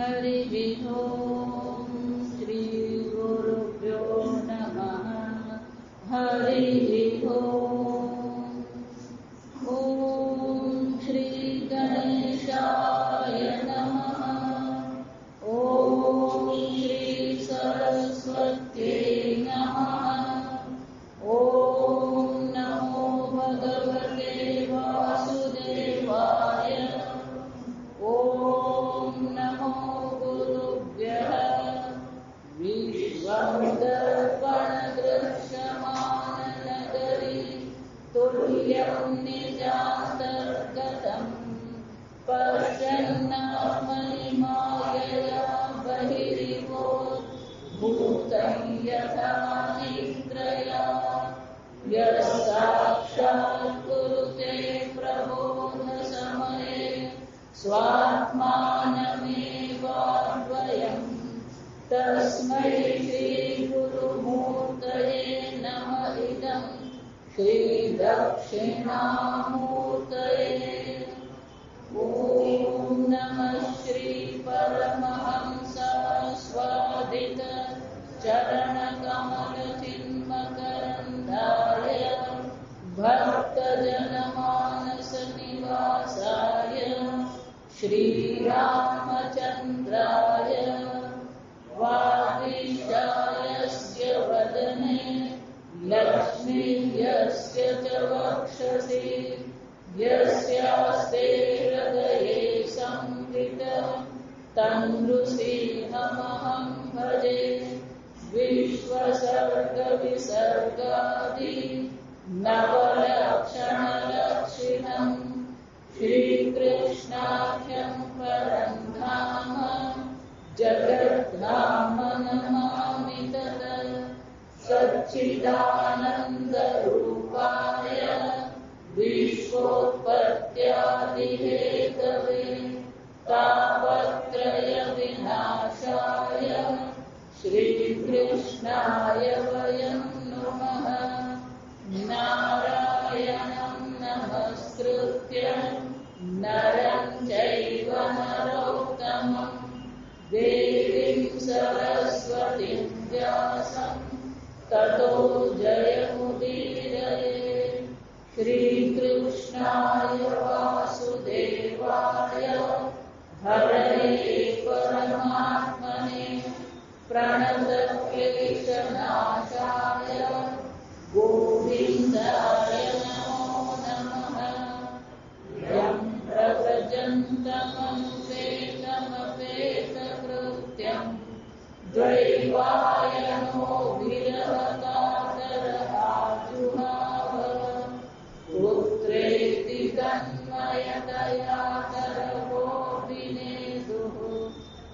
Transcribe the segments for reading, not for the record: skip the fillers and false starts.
हरिः ओम् श्रीगुरुभ्यो नमः। हरिः ओम्। ॐ श्रीगणेशाय नमः। ॐ श्रीसरस्वत्यै नमः। ॐ नमो भगवते वासुदेवाय। ॐ नमो गुरुभ्यः। विश्वं दर्पणदृश्यमाननगरी तुल्यं निजान्तर्गतं पश्यन्नात्मनिमायया बहिरिवोद्भूतं यथा निद्रया। यस्साक्षात् कुरुते प्रबोधसमये स्वात्मानमेवाद्वयम् तस्मै श्रीगुरुमूर्तये नमः। इदं श्रीदक्षिणामूर्तये। ॐ नमः श्रीपरमहंसास्वादित चरणकमलचिन्मकरन्दाय भक्तजनमानसनिवासाय श्रीरामचन्द्राय वागीशायस्य वदने लक्ष्मीर्यस्य च वक्षसि यस्यास्ते हृदये संवितः तन्नृसिंहमहं भजे। विश्वसर्गविसर्गादि नवलक्षणलक्षिणम् श्रीकृष्णाख्यं परं धाम जगद्धाम नमामि तत्। सच्चिदानन्दरूपाय विश्वोत्पत्त्यादिहेतवे तापत्रयविनाशाय श्रीकृष्णाय वयं नुमः। नारायणं नमस्कृत्य नरं चैव नरोत्तमं देवीं सरस्वतीं व्यासं ततो जयमुदीरये। श्रीकृष्णाय वासुदेवाय हरये परमात्मने प्रणतक्लेशनाशाय गोविन्दाय नमो नमः। यं प्रव्रजन्तमनुपेतमपेतकृत्यं द्वैवायनो विरहकातरहाजुहाव पुत्रेति तन्मयतया तरवोऽभिनेदुः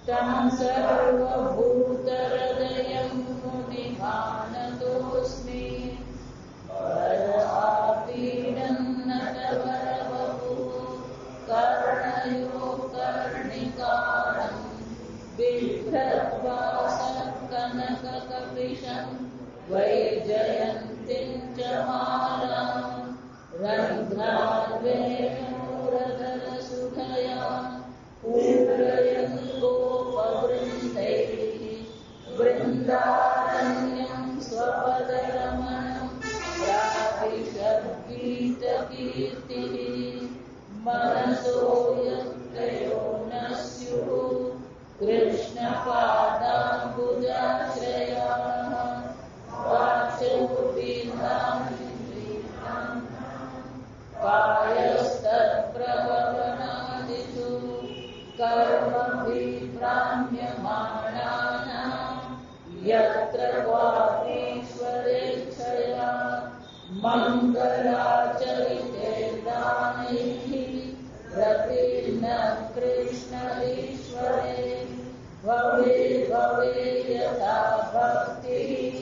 तं सर्वभूतहृदयं मुनिमानतोऽस्मि। वरआपीडन्नटवरवपुः कर्णयो कर्णिकारं बिभ्रद्वासकनककपिशं वैजयन्तीं च मालां रन्ध्रान्वेणुरधरसुधया पूरयन् गोपवृन्दैः वृन्दारण्यं स्वपदरमणं प्राविशद्गीतकीर्तिः। मनसो यत्तयो न स्युः कृष्णपादाम्बुजाश्रयाः वाचोभिर्नामिन्द्रियाणां कायस्तत्प्रभवनादिषु कर्मभिप्राम्यमाणानां यत्र क्वापीश्वरेच्छया मङ्गलाचरिते दानैः रतिर्न कृष्ण ईश्वरे। भवे भवे यथा भक्तिः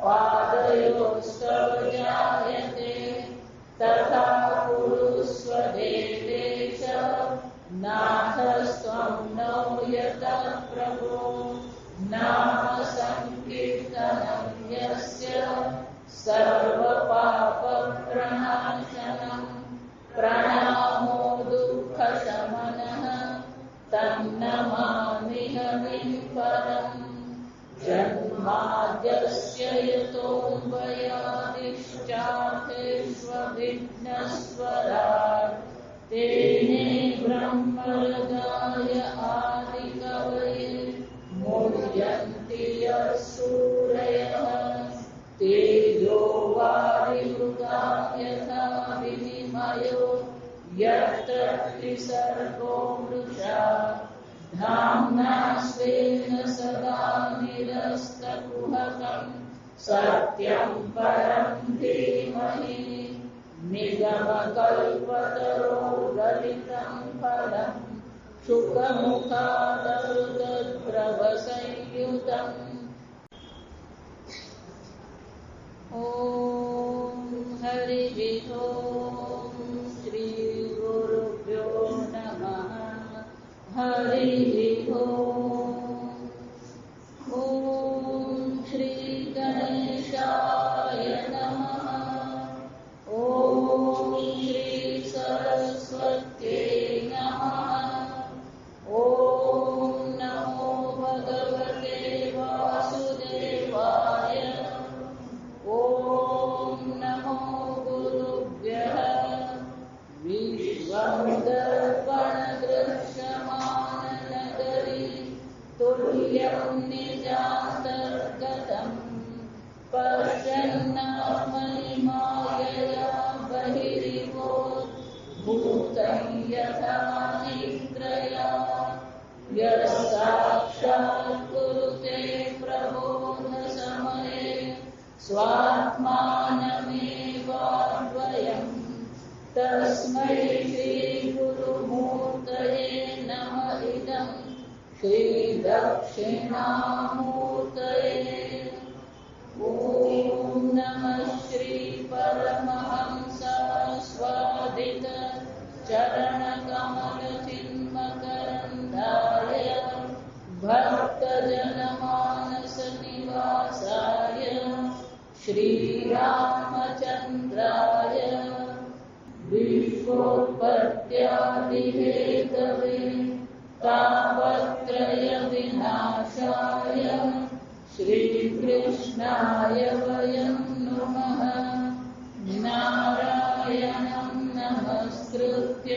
पादयोस्तव जायते तथा कुरुस्व देवेश नाथस्त्वं नो यतः प्रभो। नाम संकीर्तनं यस्य सर्वपापप्रणाशनं प्रणामो दुःखशमनः तन्नमामि योनिं परम् जन्माद्यस्य यतोऽन्वयादिश्चार्थेष्वभिघ्नस्वराट् तेने ब्रह्महृदाय आदिकवये मुह्यन्ति यः सूरयः तेजो वारिमृगा यथा विनिमयो यत्र त्रिसर्गो मृषा धाम्ना स्वेन सदा निरस्तकुहकम् सत्यं परं धीमहि निगमकल्पतरोर्गलितं फलम् शुकमुखादमृतद्रवसंयुतम् ॐ हरिः ॐ श्रीगुरुभ्यो नमः हरिः ॐ ॐ श्रीगणेशाय नमः ॐ श्रीसरस्वत्यै नमः ॐ नमो भगवते वासुदेवाय ॐ नमो गुरुभ्यः विश्वं दर्पणदृश्यमाननगरी तुल्यं निजान्तर्गतम् पश्यन्नात्मनिमायया बहिरिवोद्भूतं यथा निद्रया यः साक्षात् कुरुते प्रबोधसमये स्वात्मानमेवाद्वयम् तस्मै श्रीगुरुमूर्तये नमः इदं श्रीदक्षिणामूर्तये ॐ नमः श्रीपरमहंसस्वादित चरणकमलचिन्मकरन्दाय भक्तजनमानसनिवासाय श्रीरामचन्द्राय विश्वोत्पत्त्यादिहेतवे तापत्रयविनाशाय श्रीकृष्णाय वयं नुमः नारायणं नमस्कृत्य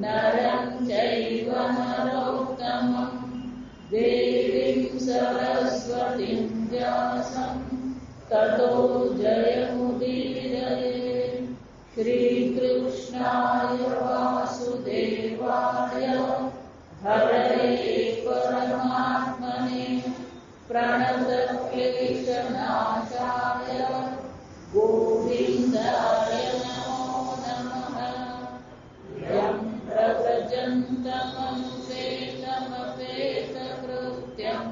नरं चैव नरोत्तमं देवीं सरस्वतीं व्यासं ततो जयमुदीरये श्रीकृष्णाय वासुदेवाय हरये परमात्मने प्रणतक्लेशनाशाय गोविन्दाय नमो नमः यं प्रव्रजन्तमनुपेतमपेतकृत्यं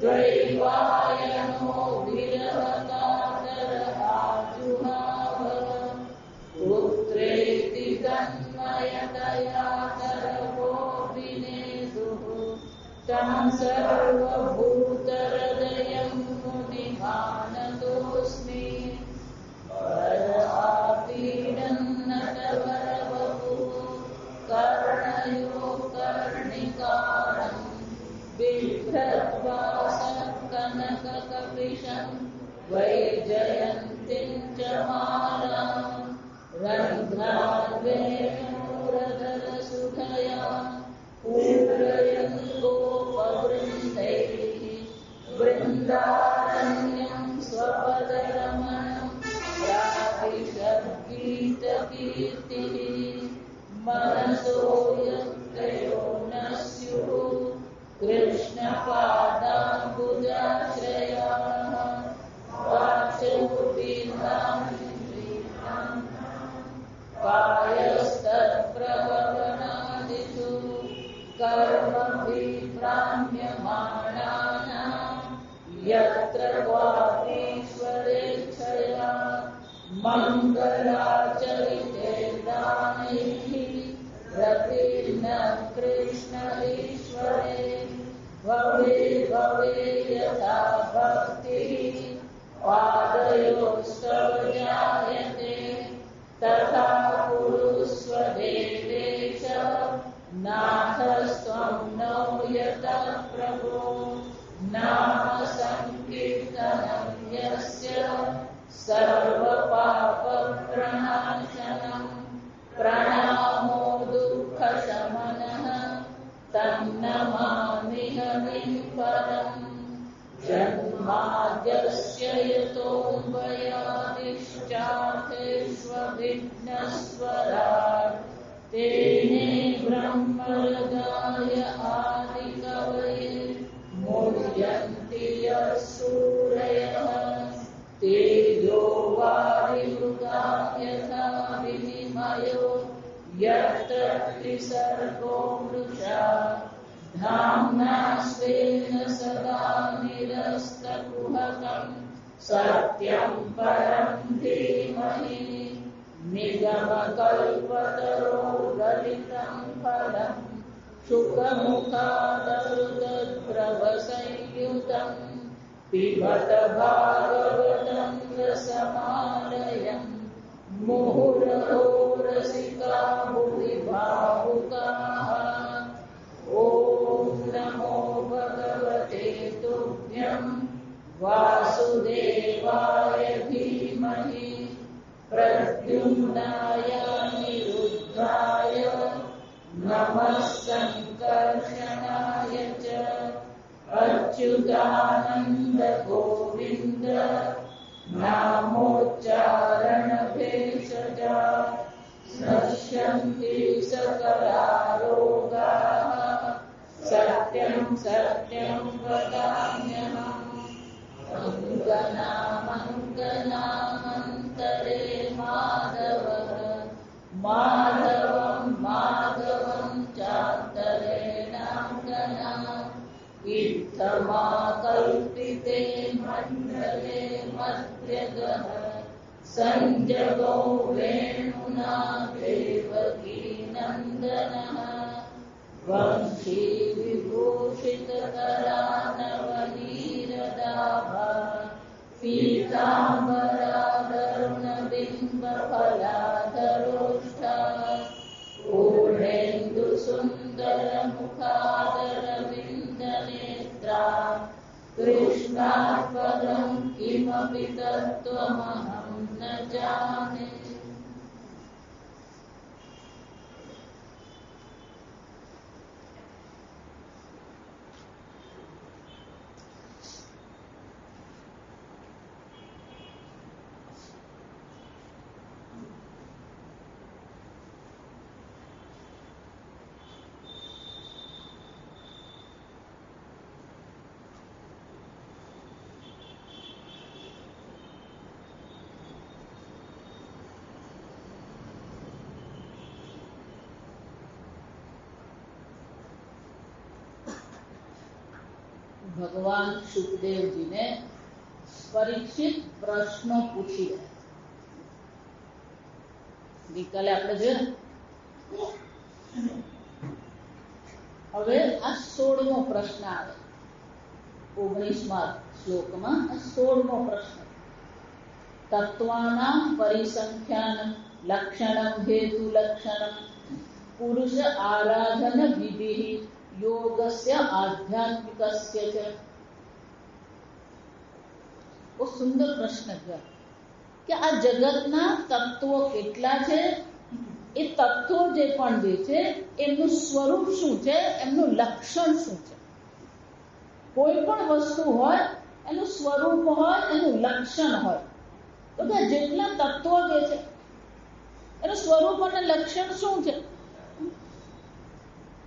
द्वैवायनो विरहकातरहाजुहाव पुत्रेति तन्मयतया तरवोऽभिनेदुः तं सर्वभूतहृदयं मुनिमानतोऽस्मि वरआपीडन्नटवरवपुः कर्णयो कर्णिकारं बिभ्रद्वासकनककपिशं वैजयन्तीं च मालाम् रन्ध्रान्वेणुरधरसुधया पूरयन् गोपवृन्दैः वृन्दारण्यं स्वपदरमणं प्राविशद्गीतकीर्तिः मनसो यत्रयो न स्युः कृष्णपादाम्बुजाश्रयाः कायस्तत्प्रभवनादिषु कर्मभिप्राम्यमाणानां यत्र क्वापीश्वरेच्छया मङ्गलाचरिते दानैः रतिर्न कृष्ण ईश्वरे भवे भवे यथा भक्तिः पादयोस्तव जायते तथा कुरुस्व देवेश नाथ स्वं नो यतः प्रभो नाम संकीर्तनं यस्य सर्वपापप्रणाशनं प्रणामो दुःखशमनः तन्नमामि हरिं परम् जन्माद्यस्य यतोऽन्वयादिश्चार्थेष्वभिघ्नस्वराट् तेने ब्रह्महृदाय आदिकवये मुह्यन्ति यः सूरयः तेजो वारिमृगां यथा विनिमयो यत्र त्रिसर्गो मृषा धाम्ना स्वेन सदा निरस्तकुहकं सत्यं परं धीमहि निगमकल्पतरोर्गलितं फलं शुकमुखादमृतद्रवसंयुतं पिबत भागवतं रसमालयं मुहुरहो रसिका भुवि भावुकाः ॐ नमो भगवते तुभ्यं वासुदेवाय धीमहि प्रद्युम्नाय निरुद्धाय नमः संकर्षणाय च अच्युतानन्द गोविन्द नामोच्चारणभेषजा नश्यन्ति सकला रोगाः सत्यं सत्यं वदाम्यहम् अङ्गनामङ्गनामन्तरे माधवः माधवं माधवं चान्तरे नाङ्गना इत्थमाकल्पिते मण्डले मध्यगः संजगो वेणुना देवकी नन्दनः वंशी विभूषितकरानवनीरदाभा पीताम्बराधरुणबिम्बफलाधरोष्ठा पूर्णेन्दुसुन्दरमुखादरविन्दनेत्रा कृष्णात्पदं किमपि तत्त्वमहं न जाने। ભગવાન સુખદેવજીને પરીક્ષિત પ્રશ્નો પૂછી રહ્યા. ગઈકાલે આપણે જોયું. હવે આ 16મો પ્રશ્ન આવે. 19મા શ્લોકમાં આ 16મો પ્રશ્ન. તત્વાનાં પરિસંખ્યાન લક્ષણમ હેતુ લક્ષણમ પુરુષ આરાધન વિધિ યોગસ્ય આધ્યાત્મિકસ્ય ચ. બહુ સુંદર પ્રશ્ન છે કે આ જગતના તત્વો કેટલા છે, એ તત્વો જે પણ છે એમનું સ્વરૂપ શું છે, એમનું લક્ષણ શું છે. કોઈ પણ વસ્તુ હોય એનું સ્વરૂપ હોય, એનું લક્ષણ હોય. તો કે જેટલા તત્વો જે છે એનું સ્વરૂપ અને લક્ષણ શું છે.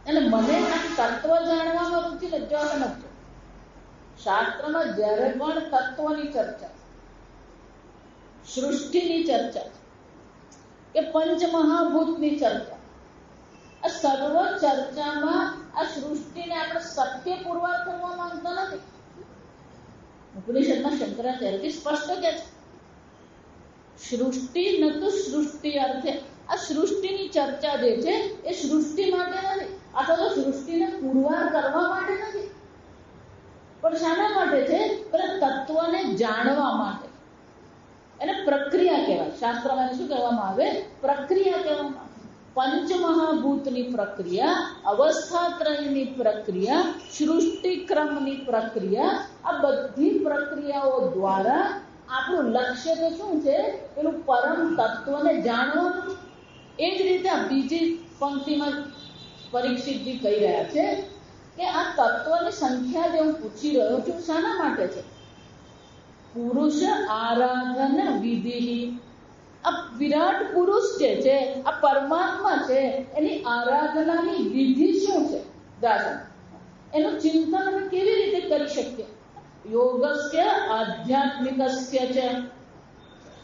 અને મને આ તત્વ જાણવામાં રુચિ લજ્જા નથી. શાસ્ત્રમાં જ્યારે પણ તત્વની ચર્ચા, સૃષ્ટિની ચર્ચા કે પંચમહાભૂતની ચર્ચા, આ સર્વ ચર્ચામાં આ સૃષ્ટિને આપણે સત્ય પુરવાર કરવા માંગતા નથી. ઉપનિષદમાં શંકરાચાર્ય સ્પષ્ટ કે છે સૃષ્ટિ ન તો સૃષ્ટિ અર્થે. આ સૃષ્ટિની ચર્ચા જે છે એ સૃષ્ટિ માટે નથી, અથવા તો સૃષ્ટિને પુરવાર કરવા માટે નથી, પણ શાના માટે છે? તત્વને જાણવા માટે. એને પ્રક્રિયા કહેવાય. શાસ્ત્રમાં શું કહેવામાં આવે? પ્રક્રિયા કહેવામાં આવે. પંચમહાભૂતની પ્રક્રિયા, અવસ્થાત્રયની પ્રક્રિયા, સૃષ્ટિક્રમની પ્રક્રિયા, આ બધી પ્રક્રિયાઓ દ્વારા આપણું લક્ષ્ય તો શું છે? પેલું પરમ તત્વને જાણવાનું. એ જ રીતે આ બીજી પંક્તિમાં પરીક્ષિતજી કહી રહ્યા છે કે આ તત્વની સંખ્યા જે હું પૂછી રહ્યો છું શાના માટે છે? પુરુષ આરાધન વિધિ. આ વિરાટ પુરુષ જે છે, આ પરમાત્મા છે, એની આરાધનાની વિધિ શું છે? દાદા, એનું ચિંતન અમે કેવી રીતે કરી શકીએ? યોગસ્ય આધ્યાત્મિકસ્ય છે.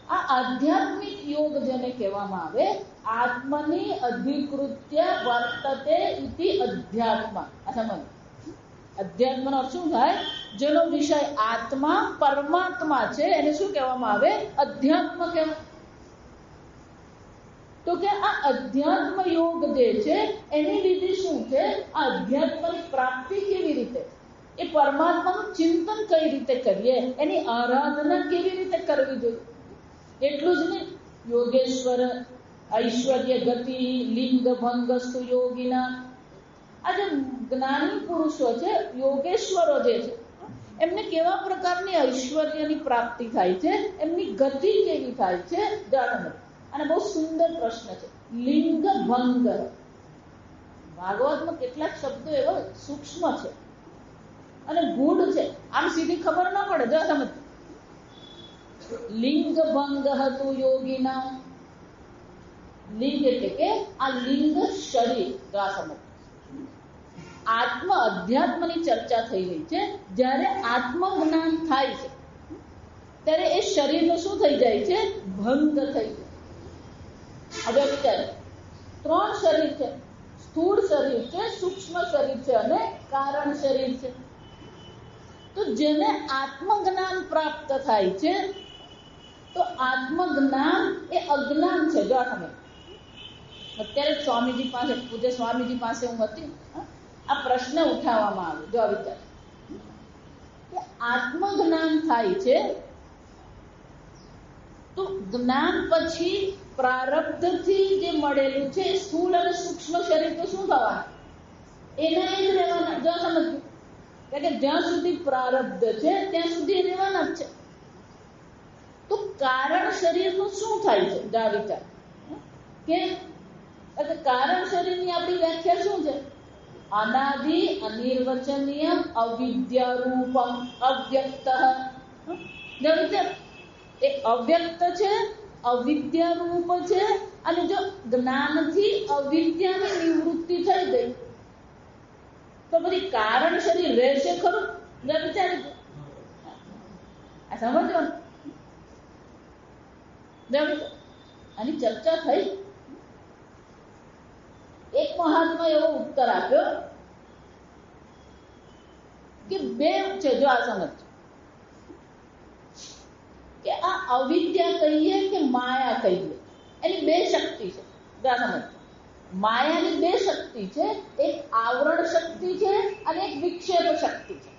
આ આધ્યાત્મિક યોગ જેને કહેવામાં આવે, આત્મની અધિકૃત્ય વર્તતે ઇતિ અધ્યાત્મ. અધ્યાત્મનો અર્થ શું થાય? જેનો વિષય આત્મા પરમાત્મા છે એને શું કહેવામાં આવે? અધ્યાત્મ કહેવાય. તો કે આ અધ્યાત્મ યોગ જે છે એની વિધિ શું છે? આ અધ્યાત્મની પ્રાપ્તિ કેવી રીતે? એ પરમાત્માનું ચિંતન કઈ રીતે કરીએ? એની આરાધના કેવી રીતે કરવી જોઈએ? એટલું જ નહીં, યોગેશ્વર ઐશ્વર્ય ગતિ લિંગ ભંગસ્તુ યોગીના. આ જે જ્ઞાની પુરુષો છે, યોગેશ્વરો જે છે, એમને કેવા પ્રકારની ઐશ્વર્યની પ્રાપ્તિ થાય છે? એમની ગતિ કેવી થાય છે? જાણો. અને બહુ સુંદર પ્રશ્ન છે. લિંગ ભંગ. ભાગવતમાં કેટલાક શબ્દો એવા સૂક્ષ્મ છે અને ગૂઢ છે, આમ સીધી ખબર ન પડે. જો સમજ. લિંગ ભંગ હતું યોગીના. લિંગ એટલે કે આ લિંગ શરીર. જો સમજ. આત્મ અધ્યાત્મની ચર્ચા થઈ રહી છે. જ્યારે આત્મજ્ઞાન થાય છે ત્યારે એ શરીરનું શું થઈ જાય છે? ભંગ થઈ જાય. હવે વિચાર, 3 શરીર છે. સ્થૂળ શરીર છે, સૂક્ષ્મ શરીર છે અને કારણ શરીર છે. તો જેને આત્મજ્ઞાન પ્રાપ્ત થાય છે, તો આત્મજ્ઞાન એ અજ્ઞાન છે. જો તમે અત્યારે સ્વામીજી પાસે, પૂજ્ય સ્વામીજી પાસે હું હતી, આ પ્રશ્ન ઉઠાવવામાં આવ્યો. જો વિચાર કે આત્મજ્ઞાન થાય છે તો જ્ઞાન પછી પ્રારબ્ધથી જે મળેલું છે સ્થૂળ અને સૂક્ષ્મ શરીર તો શું થવાના? એના એ જ રહેવાના. જો સમજ્યું કે જ્યાં સુધી પ્રારબ્ધ છે ત્યાં સુધી રહેવાના જ છે. તો કારણ શરીરનું શું થાય છે? જા વિચાર કે કારણ શરીરની આપણી વ્યાખ્યા શું છે? અનાદિ અનિર્વચનીય અવિદ્યારૂપમ અવ્યક્ત. જો વિચાર, એ અવ્યક્ત છે, અવિદ્યારૂપ છે, અને જો જ્ઞાનથી અવિદ્યાની નિવૃત્તિ થઈ ગઈ તો પછી કારણ શરીર રહેશે ખરું? વિચારી આ સમજવાનું. આની ચર્ચા થઈ. એક મહાત્મા એવો ઉત્તર આપ્યો કે 2 છે. જો આ સમજ કે આ અવિદ્યા કહીએ કે માયા કહીએ, એની 2 શક્તિ છે. જો સમજ, માયાની 2 શક્તિ છે. એક આવરણ શક્તિ છે અને એક વિક્ષેપ શક્તિ છે.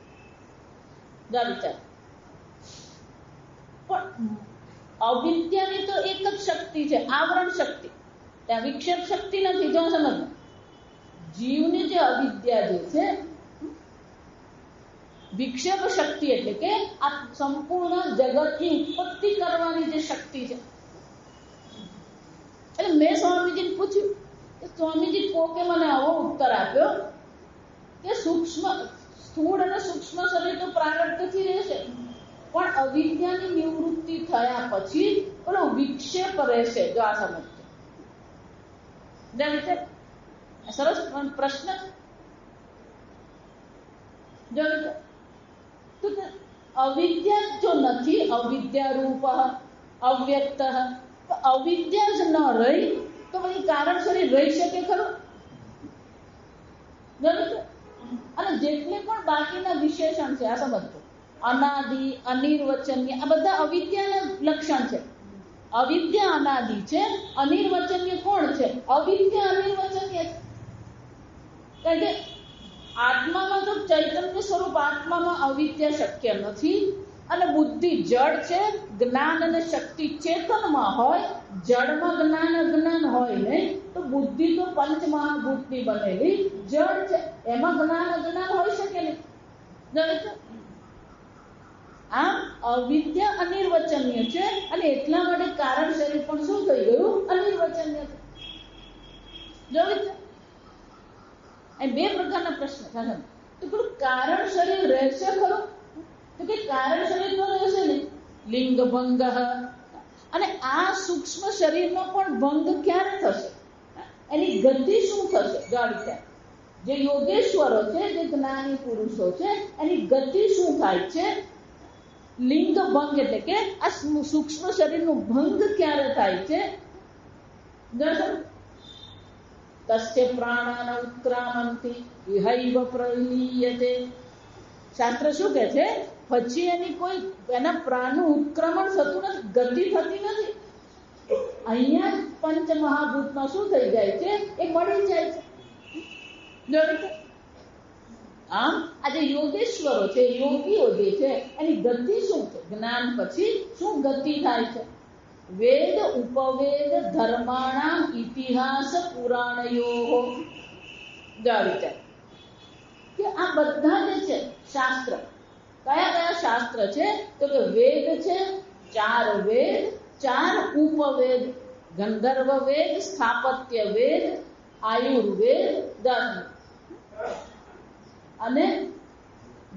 જો વિચાર, પણ અવિદ્યાની તો એક જ શક્તિ છે, આવરણ શક્તિ. ત્યાં વિક્ષેપ શક્તિ નથી. જો સમજ, જીવની જે અવિદ્યા જે છે, વિક્ષેપ શક્તિ એટલે કે આ સંપૂર્ણ જગતની ઉત્પત્તિ કરવાની જે શક્તિ છે. એટલે મેં સ્વામીજીને પૂછ્યું કે સ્વામીજી કોકે મને આવો ઉત્તર આપ્યો કે સ્થૂળ અને સૂક્ષ્મ શરીર તો પ્રારબ્ધથી રહેશે, પણ અવિદ્યાની નિવૃત્તિ થયા પછી પેલો વિક્ષેપ રહેશે. જો આ સમજ, સરસ પ્રશ્ન. જો તો અવિદ્યા જો નથી, અવિદ્યા રૂપ અવ્યક્ત, તો અવિદ્યા જ ન રહી તો પછી કારણ શરીર રહી શકે ખરું? અને જેટલે પણ બાકીના વિશેષણ છે, આ સમજજો, અનાદિ અનિર્વચનીય, આ બધા અવિદ્યાના લક્ષણ છે. અવિદ્યા અનાદિ છે, અનિર્વચનીય કોણ છે? અવિદ્યા અનિર્વચનીય છે. કારણ કે આત્મામાં તો ચૈતન્ય સ્વરૂપ આત્મામાં અવિદ્યા શક્ય નથી, અને બુદ્ધિ જડ છે, જ્ઞાન અને શક્તિ ચેતનમાં હોય, જડમાં જ્ઞાન અજ્ઞાન હોય નહીં, તો બુદ્ધિ તો પંચમહાભૂતની બનેલી જડ છે, એમાં જ્ઞાન અજ્ઞાન હોઈ શકે નહીં. આમ અવિદ્યા અનિર્વચનીય છે અને એટલા માટે કારણ શરીર પણ શું થઈ ગયું? અનિર્વચનીય છે. જોયું છે? એ બે પ્રકારના પ્રશ્ન થાય. તો પેલું કારણ શરીર રહેશે ખરું? તો કે કારણ શરીર તો રહેશે નહીં. લિંગ ભંગ, અને આ સૂક્ષ્મ શરીરનો પણ ભંગ ક્યારે થશે? એની ગતિ શું થશે? ગાડી થાય. જે યોગેશ્વરો છે, જે જ્ઞાની પુરુષો છે, એની ગતિ શું થાય છે? લિંગ ભંગ એટલે કે આ સૂક્ષ્મ શરીરનું ભંગ ક્યારે થાય છે? તસ્ય પ્રાણાના ઉત્ક્રામંતિ વિહૈવ પ્રલીયતે. શાસ્ત્ર શું કહે છે? પછી એના પ્રાણનું ઉત્ક્રમણ થતું નથી, ગતિ થતી નથી. અહીંયા પંચમહાભૂતમાં શું થઈ જાય છે? એ મળી જાય છે. આમ આ જે યોગેશ્વરો છે, યોગીઓ જે છે, એની ગતિ શું છે? જ્ઞાન પછી શું ગતિ થાય છે? વેદ ઉપવેદ ધર્માણામ ઇતિહાસ પુરાણયો. જાણી કે આ બધા જે છે શાસ્ત્ર, કયા કયા શાસ્ત્ર છે? તો કે વેદ છે, 4 વેદ, 4 ઉપવેદ, ગંધર્વ વેદ, સ્થાપત્ય વેદ, આયુર્વેદ અને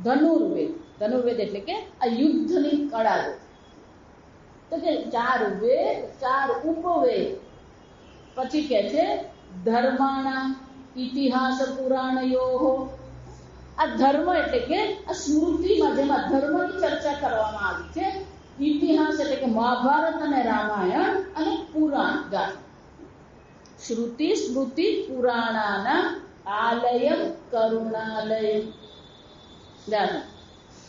ધનુર્વેદ. ધનુર્વેદ એટલે કે આ યુદ્ધની કળા. તો કે 4 વેદ, 4 ઉપવેદ, પછી કે છે ધર્માણા ઇતિહાસ પુરાણયો. આ ધર્મ એટલે કે આ સ્મૃતિમાં જેમાં ધર્મની ચર્ચા કરવામાં આવી છે. ઇતિહાસ એટલે કે મહાભારત અને રામાયણ, અને પુરાણ ગાથા. શ્રુતિ સ્મૃતિ પુરાણાના આલયમ કરુણાલય.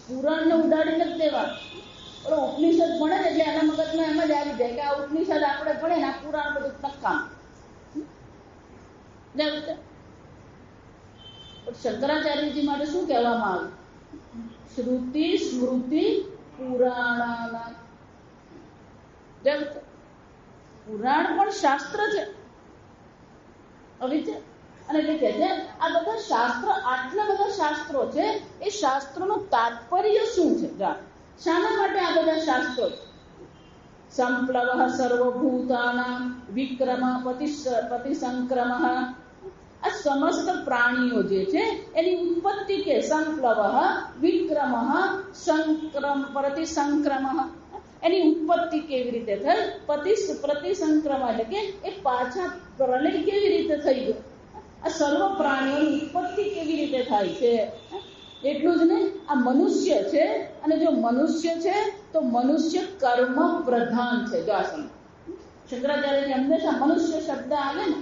પુરાણને ઉડાડી નથી દેવા. ઉપનિષદ ભણે ને એટલે એના મગજમાં એમ જ આવી જાય કે આ ઉપનિષદ આપણે ભણે ને આ પુરાણ બધું નકામ. શંકરાચાર્યજી માટે શું કહેવામાં આવ્યું? શ્રુતિ સ્મૃતિ પુરાણાના. પુરાણ પણ શાસ્ત્ર છે. હવે છે અને એટલે કે છે આ બધા શાસ્ત્ર, આટલા બધા શાસ્ત્રો છે, એ શાસ્ત્રોનું તાત્પર્ય શું છે? શાના માટે આ બધા શાસ્ત્રો? સંપ્લવ સર્વભૂતાનાં વિક્રમ પ્રતિસંક્રમ. આ સમસ્ત પ્રાણીઓ જે છે એની ઉત્પત્તિ કે સંપ્લવ વિક્રમ પ્રતિસંક્રમ. એની ઉત્પત્તિ કેવી રીતે થઈ? પ્રતિસંક્રમ એટલે કે એ પાછા પ્રલય કેવી રીતે થઈ ગયો? આ સર્વ પ્રાણીઓની ઉત્પત્તિ કેવી રીતે થાય છે? એટલું જ નહીં, આ મનુષ્ય છે, અને જો મનુષ્ય છે તો મનુષ્ય કર્મ પ્રધાન છે. જો આ સમય શંકરાચાર્યજી હંમેશા મનુષ્ય શબ્દ આવે ને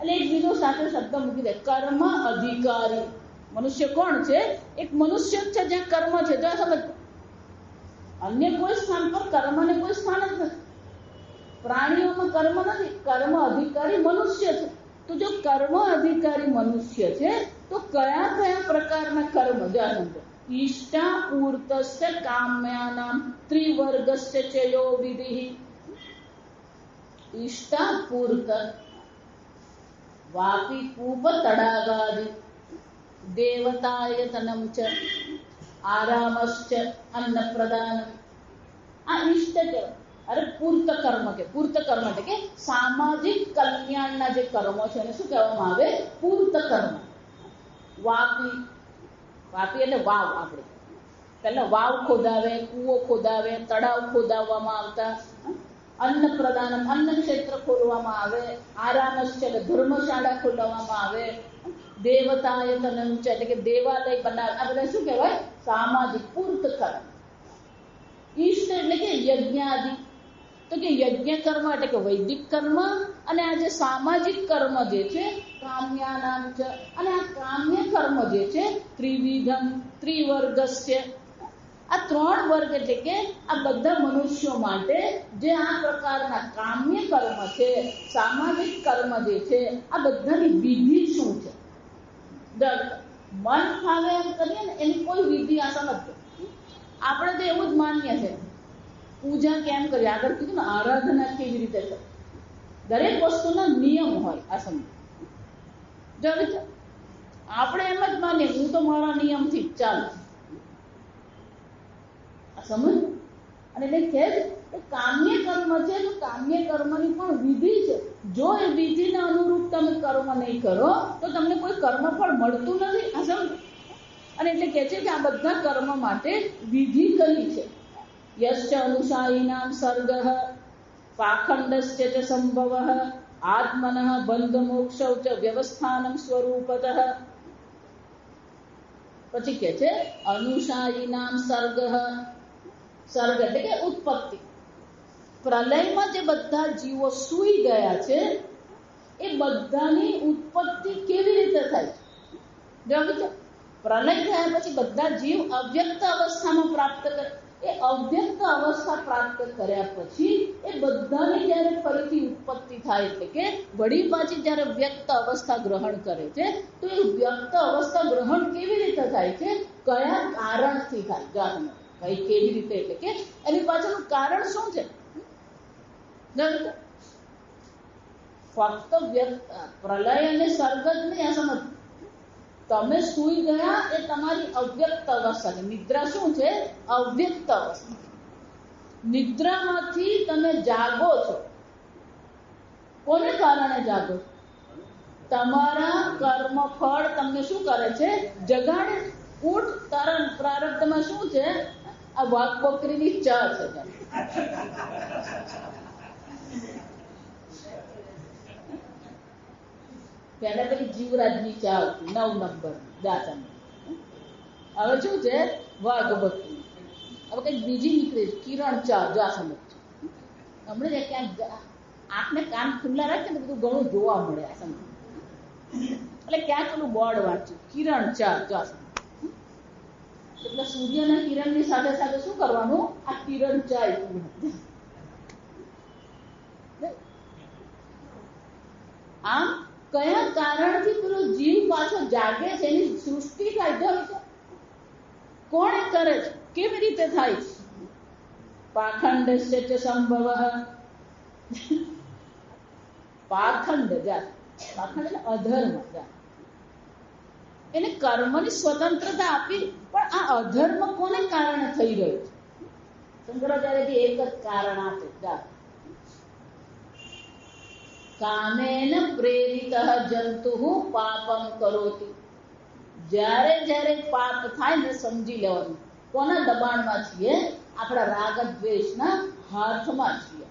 એટલે એક બીજો સાથે શબ્દ મૂકી દે, કર્મ અધિકારી. મનુષ્ય કોણ છે? એક મનુષ્ય છે જ્યાં કર્મ છે. જો આ સમજ, અન્ય કોઈ સ્થાન પર કર્મને કોઈ સ્થાન જ નથી. પ્રાણીઓમાં કર્મ નથી, કર્મ અધિકારી મનુષ્ય છે. તો જો કર્મ અધિકારી મનુષ્ય છે તો કયા કયા પ્રકારના કર્મ? સમજો, ઈષ્ટાપૂર્તસ્ય કામ્યાનામ ત્રિવર્ગસ્ય ચયો વિધિ. ઈષ્ટાપૂર્ત વાપી કૂપ તડાગાદિ દેવતાયતનમ ચ આરામશ્ચ અન્નપ્રદાન. આ ઈષ્ટ કહેવાય. અરે પૂર્ત કર્મ કે પૂર્ત કર્મ એટલે કે સામાજિક કલ્યાણના જે કર્મો છે એને શું કહેવામાં આવે? પૂર્ત કર્મ. વાપી, વાપી એટલે વાવ. આપણે પહેલા વાવ ખોદાવે, કૂવો ખોદાવે, તળાવ ખોદાવવામાં આવતા. અન્ન પ્રદાન, અન્ન ક્ષેત્ર ખોલવામાં આવે. આરામશ્ચ એટલે ધર્મશાળા ખોલવામાં આવે. દેવતાયતનમ ચ એટલે કે દેવાલય બનાવે. આ બધા શું કહેવાય? સામાજિક પૂર્ત કર્મ. ઈષ્ટ એટલે કે યજ્ઞાદિ. તો કે યજ્ઞ કર્મ એટલે કે વૈદિક કર્મ, અને આ જે સામાજિક કર્મ જે છે કામ્યાનામ ચ, અને આ કામ્ય કર્મ જે છે ત્રિવિધમ ત્રિવર્ગસ્ય. આ 3 વર્ગ એટલે કે આ બધા મનુષ્યો માટે જે આ પ્રકારના કામ્ય કર્મ છે, સામાજિક કર્મ જે છે, આ બધાની વિધિ શું છે? મન ફાવે એમ કરીએ ને એની કોઈ વિધિ આ સમજ. આપણે તો એવું જ માન્ય છે. પૂજા કેમ કરીએ, આગળ કીધું ને આરાધના કેવી રીતે કરે, દરેક વસ્તુના નિયમ હોય. આ સમજ આપણે એમ જ માનીએ હું તો મારા નિયમથી જ ચાલુ. આ સમજ. અને એટલે કહે છે કામ્ય કર્મ છે તો કામ્ય કર્મની પણ વિધિ છે. જો એ વિધિને અનુરૂપ તમે કર્મ નહીં કરો તો તમને કોઈ કર્મફળ મળતું નથી. આ સમજ. અને એટલે કહે છે કે આ બધા કર્મ માટે વિધિ કઈ છે. યશ્ચ અનુસાયીનામ સર્ગઃ પાખંડસ્ય ચ સંભવઃ આત્મનઃ બંધ મોક્ષૌ ચ વ્યવસ્થાનમ સ્વરૂપતઃ. પછી કે છે અનુસાયીનામ સર્ગઃ. સર્ગ એટલે કે ઉત્પત્તિ. પ્રલયમાં જે બધા જીવો સૂઈ ગયા છે એ બધાની ઉત્પત્તિ કેવી રીતે થાય છે. પ્રલય થયા પછી બધા જીવ અવ્યક્ત અવસ્થામાં પ્રાપ્ત કરે. એ અવ્યક્ત અવસ્થા પ્રાપ્ત કર્યા પછી એ બધાની જયારે ફરીથી ઉત્પત્તિ થાય એટલે કે વળી પાછી જયારે વ્યક્ત અવસ્થા ગ્રહણ કરે છે તો એ વ્યક્ત અવસ્થા ગ્રહણ કેવી રીતે થાય છે, કયા કારણથી થાય. કઈ કેવી રીતે એટલે કે એની પાછળનું કારણ શું છે. ફક્ત પ્રલય અને સર્ગ જ નહીં. આ સમજ. તમે સૂઈ ગયા એ તમારી અવ્યક્ત અવસ્થા છે. નિદ્રા શું છે? અવ્યક્ત અવસ્થા. નિદ્રામાંથી તમે જાગો છો. કોને કારણે જાગો છો? તમારા કર્મફળ તમને શું કરે છે? જગાડે. ઉઠ. તારા પ્રારબ્ધમાં શું છે? આ વાઘ બકરીની ચા છે. પહેલા પેલી જીવરાજની ચા હતી 9 નંબર દાંતાની. હવે શું છે? વાઘ બકરી. હવે કઈક બીજી નીકળી કિરણ ચા. જા સમજ. હમણાં ક્યાંક આંખને કાન ખુલ્લા રાખે ને બધું ઘણું જોવા મળે. આ સમજ. એટલે ક્યાંક પેલું બોર્ડ વાંચ્યું કિરણ ચા. જા સમજ. એટલે સૂર્યના કિરણની સાથે સાથે શું કરવાનું? આ કિરણ ચા. આમ કયા કારણથી પેલો જીવ પાછો જાગે છે, એની સૃષ્ટિ થાય છે, કોણ કરે છે, કેવી રીતે થાય છે? પાખંડસ્ય ચ સંભવઃ. પાખંડ જા. પાખંડ એટલે અધર્મ જા. એને કર્મની સ્વતંત્રતા આપી, પણ આ અધર્મ કોને કારણે થઈ રહ્યો છે? શંકરાચાર્યજી એક જ કારણ આપે. જા. કામેન પ્રેરિત જંતુ પાપમ કરોતિ. જ્યારે જ્યારે પાપ થાય ને સમજી લેવાનું કોના દબાણમાં છીએ? આપણા રાગ દ્વેષના હાથમાં છીએ.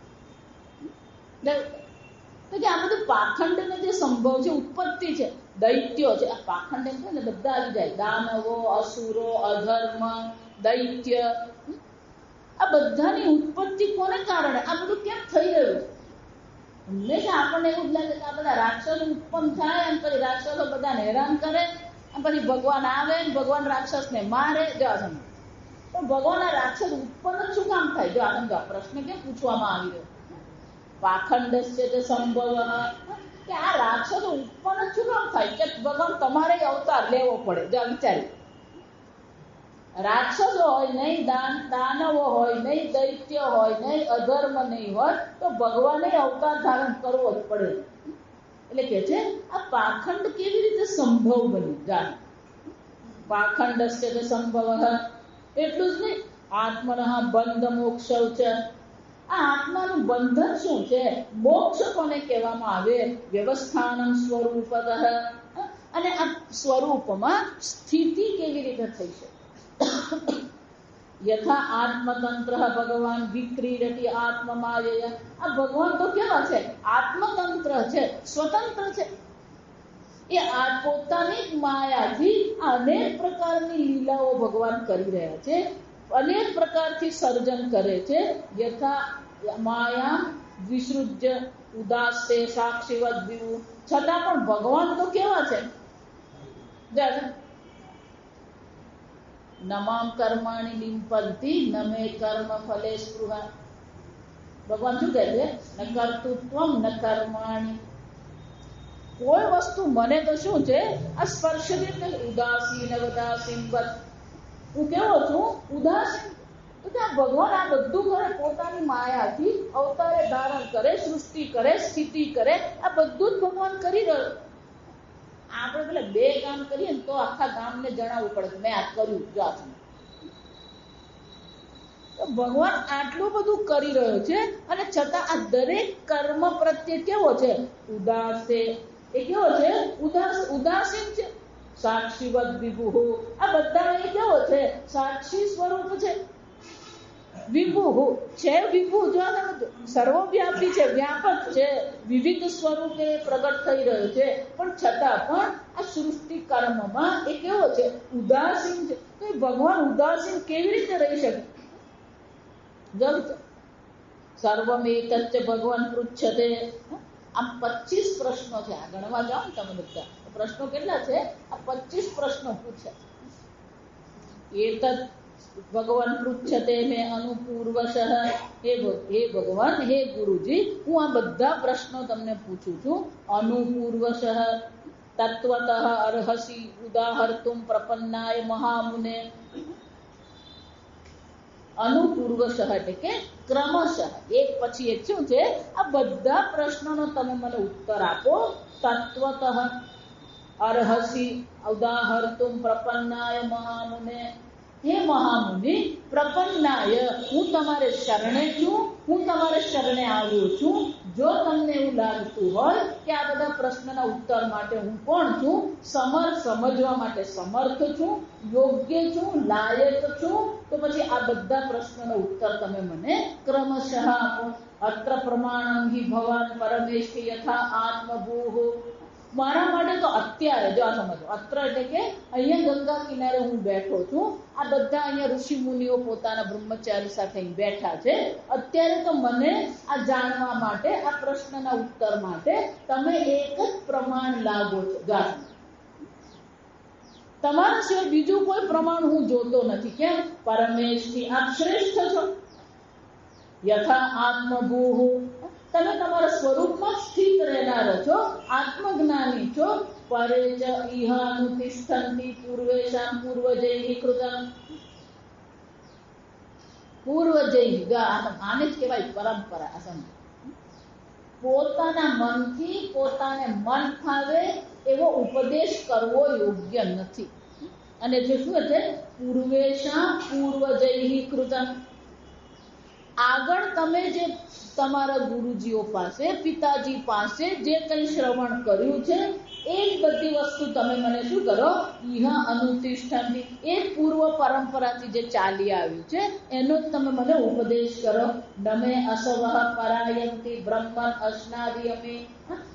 તો કે આ બધું પાખંડને જે સંભવ છે, ઉત્પત્તિ છે, દૈત્યો છે. આ પાખંડ એમ ને બધા આવી જાય. દાનવો, અસુરો, અધર્મ, દૈત્ય, આ બધાની ઉત્પત્તિ કોને કારણે? આ બધું કેમ થઈ રહ્યું છે? હંમેશા આપણને એવું જ લાગે કે આ બધા રાક્ષસો ઉત્પન્ન થાય અને પછી રાક્ષસો બધાને હેરાન કરે અને પછી ભગવાન આવે ને ભગવાન રાક્ષસને મારે. જો સમજો. પણ ભગવાન આ રાક્ષસ ઉત્પન્ન જ શું કામ થાય? જો સમજો. આ પ્રશ્ન કેમ પૂછવામાં આવી રહ્યો? પાખંડસ્ય ચ સંભવઃ. કે આ રાક્ષસો ઉત્પન્ન જ શું કામ થાય? કે ભગવાન તમારે અવતાર લેવો પડે. જો વિચારી. રાક્ષસો હોય નહીં, દાનવો હોય નહીં, દૈત્ય હોય નહીં, અધર્મ નહીં હોય તો ભગવાને અવતાર ધારણ કરવો જ પડે. એટલે કે છે આ પાખંડ કેવી રીતે સંભવ બન્યું? જાણ. પાખંડસ્ય ચ સંભવઃ. એટલું જ નહીં, આત્મનઃ બંધ મોક્ષૌ ચ. આ આત્માનું બંધન શું છે? મોક્ષ કોને કહેવામાં આવે? વ્યવસ્થાનમ સ્વરૂપતઃ. અને આ સ્વરૂપમાં સ્થિતિ કેવી રીતે થઈ છે? યથા આત્મતંત્ર ભગવાન વિક્રીડતી આત્મમાયયા. આ ભગવાન તો કેવા છે? આત્મતંત્ર છે, સ્વતંત્ર છે. એ આ પોતાની માયાથી અનેક પ્રકારની લીલાઓ ભગવાન કરી રહ્યા છે, અનેક પ્રકારથી સર્જન કરે છે. યથા માયા વિસૃજ્ય ઉદાસ્તે સાક્ષીવદ વિભુ. છતાં પણ ભગવાન તો કેવા છે? નમામ કર્માણી લિંપંતિ નમે કર્મ ફલે સ્પૃહા. ભગવાન શું કહે છે? ન કર્તૃત્વમ ન કર્માણી. કોઈ વસ્તુ મને તો શું છે? આ સ્પર્શ ઉદાસીન ઉદાસીન. હું કેવો છું? ઉદાસીન. તો કે ભગવાન આ બધું કરે પોતાની માયાથી, અવતારે ધારણ કરે, સૃષ્ટિ કરે, સ્થિતિ કરે, આ બધું જ ભગવાન કરી રહ્યો. આપણે પેલા બે કામ કરીએ ને તો આખા ગામને જણાવવું પડે કે મેં આ કર્યું. જો તો ભગવાન આટલું બધું કરી રહ્યો છે અને છતાં આ દરેક કર્મ પ્રત્યે કેવો છે? ઉદાસે. એ કેવો છે? ઉદાસીન છે. સાક્ષીવદ વિભુ. આ બધા એ કેવો છે? સાક્ષી સ્વરૂપ છે. વિભુ છે. વિભુ જો સર્વવ્યાપી છે, વ્યાપક છે, વિવિધ સ્વરૂપે પ્રગટ થઈ રહ્યો છે, પણ છતાં પણ આ સૃષ્ટિ કર્મમાં એ કેવો છે? ઉદાસીન છે. તો એ ભગવાન ઉદાસીન કેવી રીતે રહી શકે? સર્વમેતચ્ચ ભગવાન પૃચ્છતે. આમ 25 પ્રશ્નો છે. આ ગણવા જાઓ ને તમે બધા, પ્રશ્નો કેટલા છે? આ 25 પ્રશ્નો પૂછે. એતત ભગવાન પૃચ્છતે મે અનુપૂર્વશઃ. હે ભગવાન, હે ગુરુજી, હું આ બધા પ્રશ્નો તમને પૂછું છું અનુપૂર્વશઃ. તત્વતઃ અર્હસી ઉદાહર્તુમ પ્રપન્નાય મહામુને. અનુપૂર્વશઃ એટલે કે ક્રમશઃ, એક પછી એક શું છે? આ બધા પ્રશ્નોનો તમે મને ઉત્તર આપો. તત્વતઃ અર્હસી ઉદાહર્તુમ પ્રપન્નાય મહામુને. હે મહામુનિ, પ્રપન્નાય, હું તમારે શરણે છું, હું તમારે શરણે આવ્યો છું. જો તમને એવું લાગતું હોય કે આ બધા પ્રશ્નના ઉત્તર માટે હું કોણ છું? સમજવા માટે સમર્થ છું, યોગ્ય છું, લાયક છું, તો પછી આ બધા પ્રશ્નનો ઉત્તર તમે મને ક્રમશઃ આપો. અત્ર પ્રમાણમ હિ ભવાન પરમેષ્ઠિ યથા આત્મભૂ. મારા માટે તો અત્યારે જો આ સમજો. અત્ર એટલે કે અહીંયા ગંગા કિનારે હું બેઠો છું. આ બધા અહીંયા ઋષિ મુનિઓ પોતાના બ્રહ્મચારી સાથે અહીં બેઠા છે. અત્યારે તો મને આ જાણવા માટે, આ પ્રશ્નના ઉત્તર માટે તમે એક જ પ્રમાણ લાગો છો. તમારા સિવાય બીજું કોઈ પ્રમાણ હું જોતો નથી. કેમ? પરમેશથી આપ શ્રેષ્ઠ છો. યથા આત્મભૂ, તમે તમારા સ્વરૂપમાં સ્થિત રહેનારો છો, આત્મજ્ઞાની છો. પરે ચ ઇહ અનુતિષ્ઠન્તિ પૂર્વેષાં પૂર્વજૈઃ કૃતં. પૂર્વજૈઃ, આને જ કહેવાય પરંપરા. અસમ પોતાના મનથી પોતાને મન ફાવે એવો ઉપદેશ કરવો યોગ્ય નથી. અને જે શું છે? પૂર્વેષાં પૂર્વજૈઃ કૃતં. આગળ તમે જે તમારા ગુરુજીઓ પાસે, પિતાજી પાસે જે કંઈ શ્રવણ કર્યું છે એ જ બધી વસ્તુ તમે મને શું કરો? ઇહ અનુતિષ્ઠન્તિ, એ પૂર્વ પરંપરાથી જે ચાલી આવ્યું છે એનો જ તમે મને ઉપદેશ કરો. નમે અસવઃ પરાયંતિ બ્રહ્મન અશ્નાદિયમે.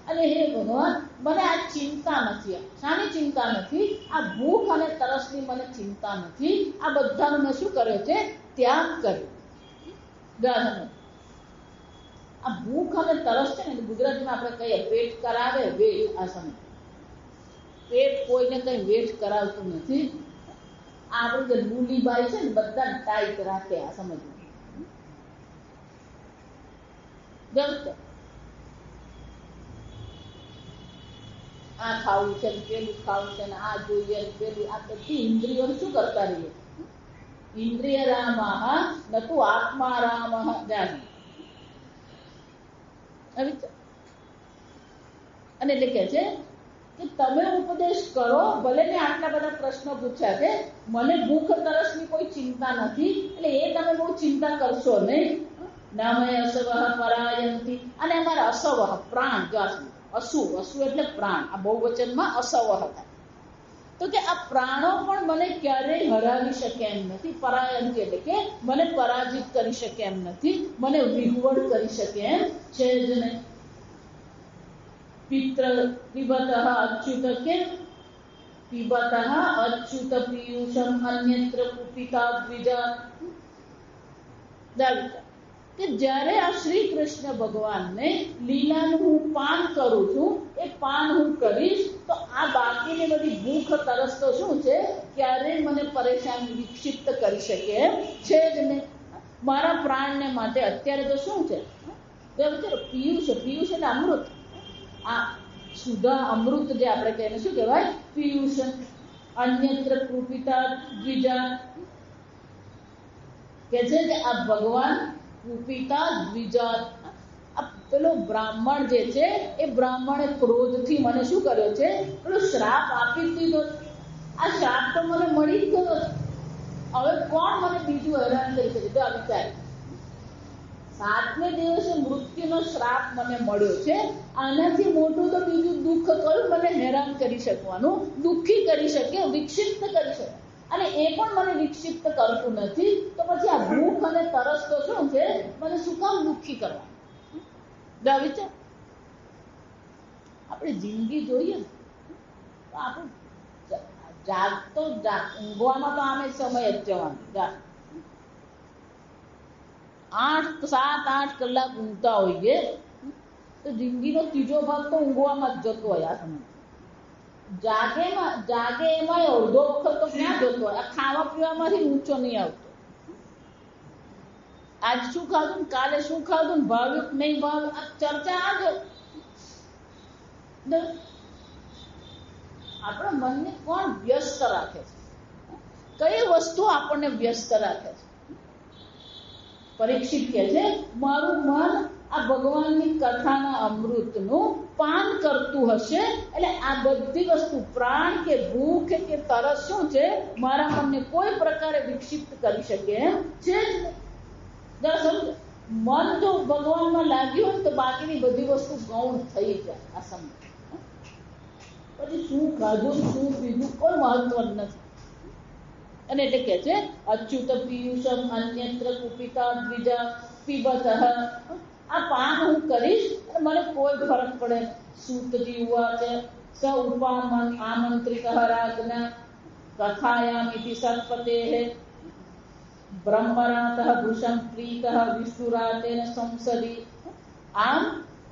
અને હે ભગવાન, મને આ ચિંતા નથી. શાની ચિંતા નથી? આ ભૂખ અને તરસની મને ચિંતા નથી. આ બધાનો મેં શું કર્યો છે? ત્યાગ કર્યો. આ ભૂખ અને તરસ છે ને, ગુજરાતીમાં આપણે કહીએ પેટ કરાવે વેઠ. આ સમય પેટ કોઈને કઈ વેઠ કરાવતું નથી. આપણે જે લૂલીબાઈ છે ને, બધા ટાઈટ રાખે. આ સમજ આ ખાવું છે, પેલું ખાવું છે, ને આ જોઈએ, પેલું. આ બધી ઇન્દ્રિયો શું કરતા રહીએ? ઇન્દ્રિય રામઃ નતુ આત્મા રામઃ. અને એટલે કે છે કે તમે ઉપદેશ કરો. ભલે મેં આટલા બધા પ્રશ્નો પૂછ્યા છે, મને ભૂખ તરસની કોઈ ચિંતા નથી, એટલે એ તમે બહુ ચિંતા કરશો નહીં. નામે અસવઃ પરાયંતિ. અને અમારા અસવઃ પ્રાણ, અસુ એટલે પ્રાણ. આ બહુવચનમાં અસવઃ હતા. તો કે આ પ્રાણો પણ મને ક્યારેય હરાવી શકે એમ નથી. પરાયંતિ એટલે કે મને પરાજિત કરી શકે એમ નથી, મને વિહવળ કરી શકે એમ છે જ નહીં. પિત્ર પિબતઃ અચ્યુત, કે પિબતઃ અચ્યુત પીયુષમ અન્યત્ર કુપિતા દ્વિજા. કે જ્યારે આ શ્રી કૃષ્ણ ભગવાનને લીલાનું હું પાન કરું છું, એ પાન હું કરીશ તો આ બાકીની બધી ભૂખ તરસ તો શું છે? ક્યારેય મને પરેશાન વિક્ષિપ્ત કરી શકે એમ છે જ નહીં. મારા પ્રાણને માટે અત્યારે તો શું છે? પિયુષ, પિયુષ એટલે અમૃત. આ સુધા અમૃત જે આપણે કહીએ શું કહેવાય? પિયુષ. અન્યત્ર કૃપિતા દ્વિજા, કે છે કે આ ભગવાન કૃપિતા દ્વિજા, આ પેલો બ્રાહ્મણ જે છે એ બ્રાહ્મણે ક્રોધથી મને શું કર્યો છે, પેલો શ્રાપ આપી દીધો. આ શ્રાપ તો મને મળી જ ગયો. હવે કોણ મને બીજું હેરાન કરી શકે? જો આ વિચાર, 7મે દિવસે મૃત્યુનો શ્રાપ મને મળ્યો છે. આનાથી મોટું તો બીજું દુઃખ કયું મને હેરાન કરી શકવાનું, દુઃખી કરી શકે, વિક્ષિપ્ત કરી શકે. અને એ પણ મને વિક્ષિપ્ત કરતું નથી, તો પછી આ ભૂખ અને તરસ તો શું છે, મને શું કામ દુઃખી કરવા? વિચાર, આપણે જિંદગી જોઈએ ને તો આપણે જાગતો ઊંઘવામાં તો આમે સમય જ જવાનું. 7-8 કલાક ઊંઘતા હોઈએ તો જિંદગીનો ત્રીજો ભાગ તો ઊંઘવામાં જ જતો હોય. આ સમય જાગે એમાં અડધો વખત તો ક્યાં જતો હોય? આ ખાવા પીવામાંથી ઊંચો નહીં આવતો. આજ શું ખાધું, કાલે શું ખાધું, ભાવ્યું નહીં ભાવ્યું, આ ચર્ચા આ જ. આપણા મનને કોણ વ્યસ્ત રાખે છે? કઈ વસ્તુ આપણને વ્યસ્ત રાખે છે? પરીક્ષિત કહે છે, મારું મન આ ભગવાનની કથાના અમૃતનું પાન કરતું હશે એટલે આ બધી વસ્તુ, પ્રાણ કે ભૂખ કે તરસ શું છે, મારા મનને કોઈ પ્રકારે વિક્ષિપ્ત કરી શકે એમ છે જ નહીં. મન જો ભગવાનમાં લાગ્યું હોય તો બાકીની બધી વસ્તુ ગૌણ થઈ જાય. આ સમય પછી શું ખાધું, શું પીધું, કોઈ મહત્વ નથી. અને એટલે કે છે, અચ્યુત પિયુષમ અન્યત્ર કુપિતા દ્વિજા પીબત, આ પાન હું કરીશ અને મને કોઈ ફરક પડે. સૂતજી ઉવાચ સ આમંત્રિત રાજ્ઞા કથાયામિતિ સત્પતેઃ બ્રહ્મરાતઃ ભૃશં પ્રીતઃ વિષ્ણુરાતેન સંસદી. આમ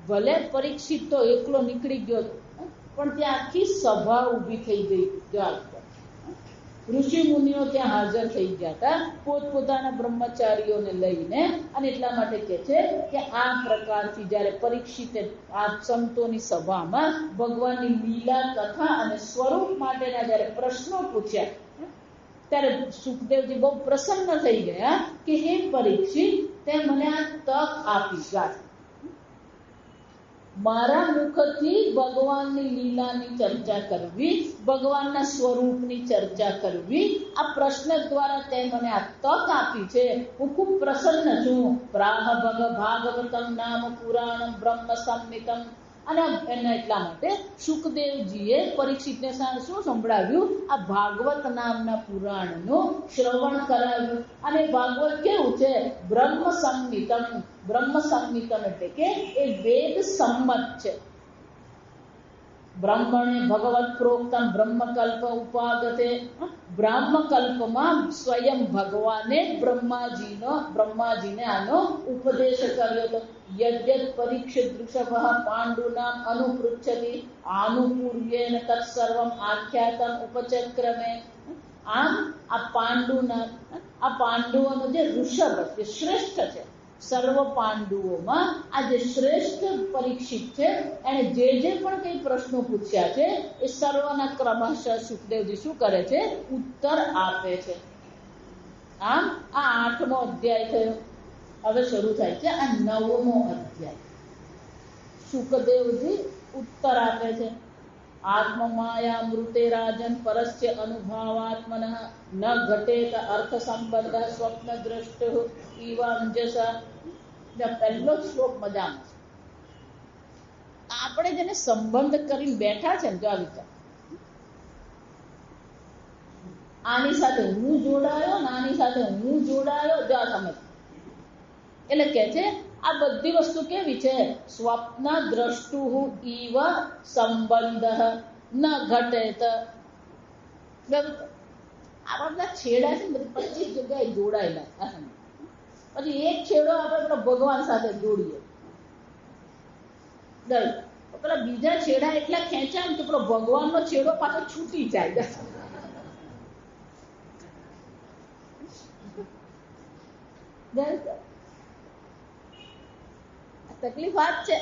ભલે પરીક્ષિત તો એકલો નીકળી ગયો, પણ ત્યાં આખી સભા ઊભી થઈ ગઈ. ઋષિ મુનિઓ ત્યાં હાજર થઈ ગયા હતા પોતપોતાના બ્રહ્મચારીઓને લઈને. અને એટલા માટે કે છે કે આ પ્રકારથી જયારે પરીક્ષિતે આ સંતોની સભામાં ભગવાનની લીલા કથા અને સ્વરૂપ માટેના જયારે પ્રશ્નો પૂછ્યા ત્યારે સુખદેવજી બહુ પ્રસન્ન થઈ ગયા કે હે પરીક્ષિત, તે મને આ તક આપી. મારા મુખથી ભગવાનની લીલાની ચર્ચા કરવી, ભગવાનના સ્વરૂપની ચર્ચા કરવી, આ પ્રશ્ન દ્વારા તે મને આ તક આપી છે. હું ખૂબ પ્રસન્ન છું. પ્રાહ ભાગવતમ નામ પુરાણમ બ્રહ્મ સંમિતમ. અને એના એટલા માટે સુખદેવજીએ પરીક્ષિતને શું સંભળાવ્યું? આ ભાગવત નામના પુરાણનું શ્રવણ કરાવ્યું. અને ભાગવત કેવું છે? બ્રહ્મ સંમિતમ. બ્રહ્મ સંમિતમ એટલે કે એ વેદ સંમત છે. બ્રહ્મણે ભગવત પ્રોક્તમ બ્રહ્મકલ્પ ઉપાગતે. બ્રહ્મકલ્પમાં સ્વયં ભગવાને બ્રહ્માજીને આનો ઉપદેશ કર્યો હતો. યદ્યત પરીક્ષિત વૃષભ પાંડુનામ અનુપૃચ્છતિ આનુપૂર્યેન તત્સર્વમ આખ્યાતમ ઉપચક્રમે. આમ આ પાંડુઓનો જે ઋષભ જે શ્રેષ્ઠ છે, સર્વ પાંડુઓમાં આ જે શ્રેષ્ઠ પરીક્ષિત છે, એને જે પણ કઈ પ્રશ્નો પૂછ્યા છે એ સર્વના ક્રમશઃ સુખદેવજી શું કરે છે? ઉત્તર આપે છે. આમ આ 8મો અધ્યાય થયો. હવે શરૂ થાય છે આ 9મો અધ્યાય. સુખદેવજી ઉત્તર આપે છે. આત્મમાયા મૃતે રાજન પરસ્ય અનુભાવાત્મન ન ઘટેત અર્થ સંબંધ સ્વપ્ન દ્રષ્ટ ઈવાંજસા. પહેલો શ્લોક મજામાં છે. આપણે જેને સંબંધ કરીને બેઠા છે ને, જો આ વિચાર, આની સાથે હું જોડાયો ને આની સાથે હું જોડાયો, જો આ સમજ. એટલે કે છે આ બધી વસ્તુ કેવી છે? સ્વપ્ન દ્રષ્ટુ ઈવ સંબંધ ન ઘટેત. આપણા બધા છેડા છે ને 25 જગ્યાએ જોડાયેલા. પછી એક છેડો આપણે ભગવાન સાથે જોડીએ, પેલા બીજા છેડા એટલા ખેંચાય ને તો પેલો ભગવાનનો છેડો પાછો છૂટી જાય. તકલીફ આ જ છે.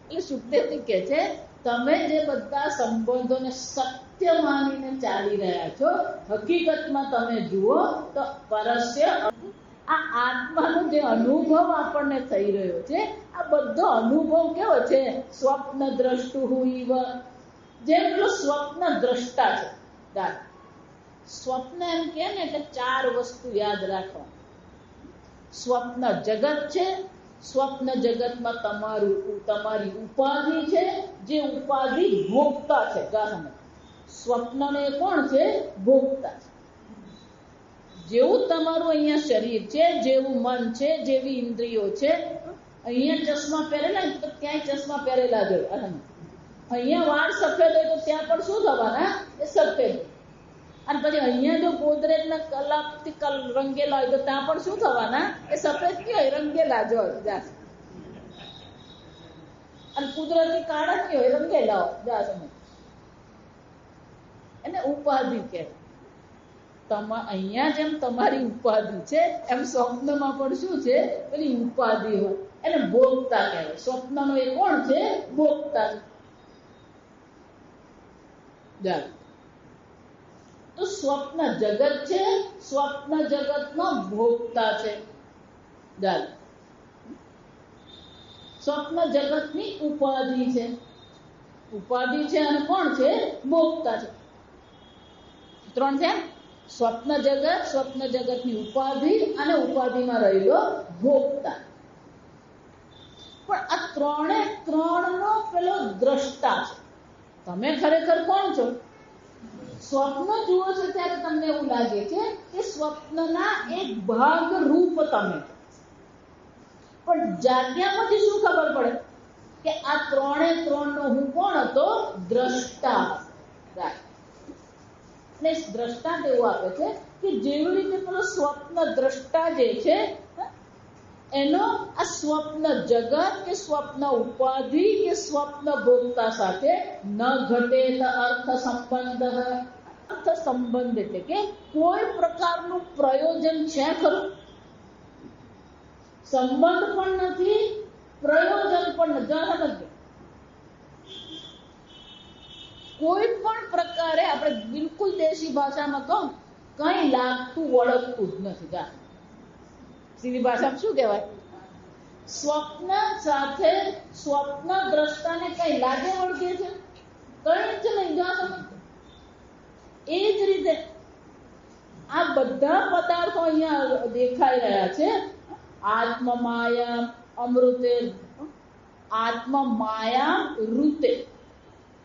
એટલે સુખદેવજી કે છે તમે જે બધા સંબંધોને સખ્ત સત્ય માનીને ચાલી રહ્યા છો. હકીકતમાં તમે જુઓ તો પરસ્ય આ આત્માનો જે અનુભવ આપણને થઈ રહ્યો છે, આ બધો અનુભવ કેવો છે? સ્વપ્ન દ્રષ્ટુ ઇવ, જેમ પેલો સ્વપ્ન દ્રષ્ટા છે. સ્વપ્ન એમ કે ને એટલે 4 વસ્તુ યાદ રાખવા. સ્વપ્ન જગત છે, સ્વપ્ન જગતમાં તમારી ઉપાધિ છે, જે ઉપાધિ ભોગતા છે. સ્વપ્નને કોણ છે? ભોગતા છે. જેવું તમારું અહીંયા શરીર છે, જેવું મન છે, જેવી ઇન્દ્રિયો છે, અહીંયા ચશ્મા પહેરેલા તો ક્યાંય ચશ્મા પહેરેલા જ હોય. અહીંયા વાળ સફેદ હોય તો ત્યાં પણ શું થવાના? એ સફેદ. અને પછી અહીંયા જો ગોદરેજના કલાકથી રંગેલા હોય તો ત્યાં પણ શું થવાના? એ સફેદ કે હોય, રંગેલા જ હોય. અને કુદરતી કાળા કે હોય, રંગેલા હોય. એને ઉપાધિ કહેવાય. અહીંયા જેમ તમારી ઉપાધિ છે, એમ સ્વપ્નમાં પણ શું છે? પેલી ઉપાધિ હોય, એને ભોગતા કહેવાય. સ્વપ્નનો એ કોણ છે? ભોગતા. તો સ્વપ્ન જગત છે, સ્વપ્ન જગતનો ભોગતા છે. સ્વપ્ન જગતની ઉપાધિ છે. ઉપાધિ છે અને કોણ છે? ભોગતા છે. 3 છે. સ્વપ્ન જગતની ઉપાધિ અને ઉપાધિમાં રહેલો ભોગતા. પણ આ 3 નો પેલો દ્રષ્ટા છે. તમે ખરેખર કોણ છો? સ્વપ્ન જુઓ છો ત્યારે તમને એવું લાગે છે કે સ્વપ્નના એક ભાગ રૂપ તમે. પણ જાગ્યા પછી શું ખબર પડે કે આ 3 નો હું કોણ હતો? દ્રષ્ટા. ને દ્રષ્ટાંત એવું આપે છે કે જેવી રીતે પેલો સ્વપ્ન દ્રષ્ટા જે છે એનો આ સ્વપ્ન જગત કે સ્વપ્ન ઉપાધિ કે સ્વપ્ન ભોગતા સાથે ન ઘટે અર્થ સંબંધ. અર્થ સંબંધ એટલે કે કોઈ પ્રકારનું પ્રયોજન છે ખરું? સંબંધ પણ નથી, પ્રયોજન પણ નથી. કોઈ પણ પ્રકારે આપણે બિલકુલ દેશી ભાષામાં કહું, કઈ લાગતું વળગતું જ નથી. સીધી ભાષામાં શું કહેવાય? સ્વપ્ન સાથે સ્વપ્ન દ્રષ્ટાને કઈ લાગે વળગે છે? કઈ જ નહીં. એ જ રીતે આ બધા પદાર્થો અહીંયા દેખાઈ રહ્યા છે. આત્મ માયા અમૃતે, આત્મ માયા ઋતે.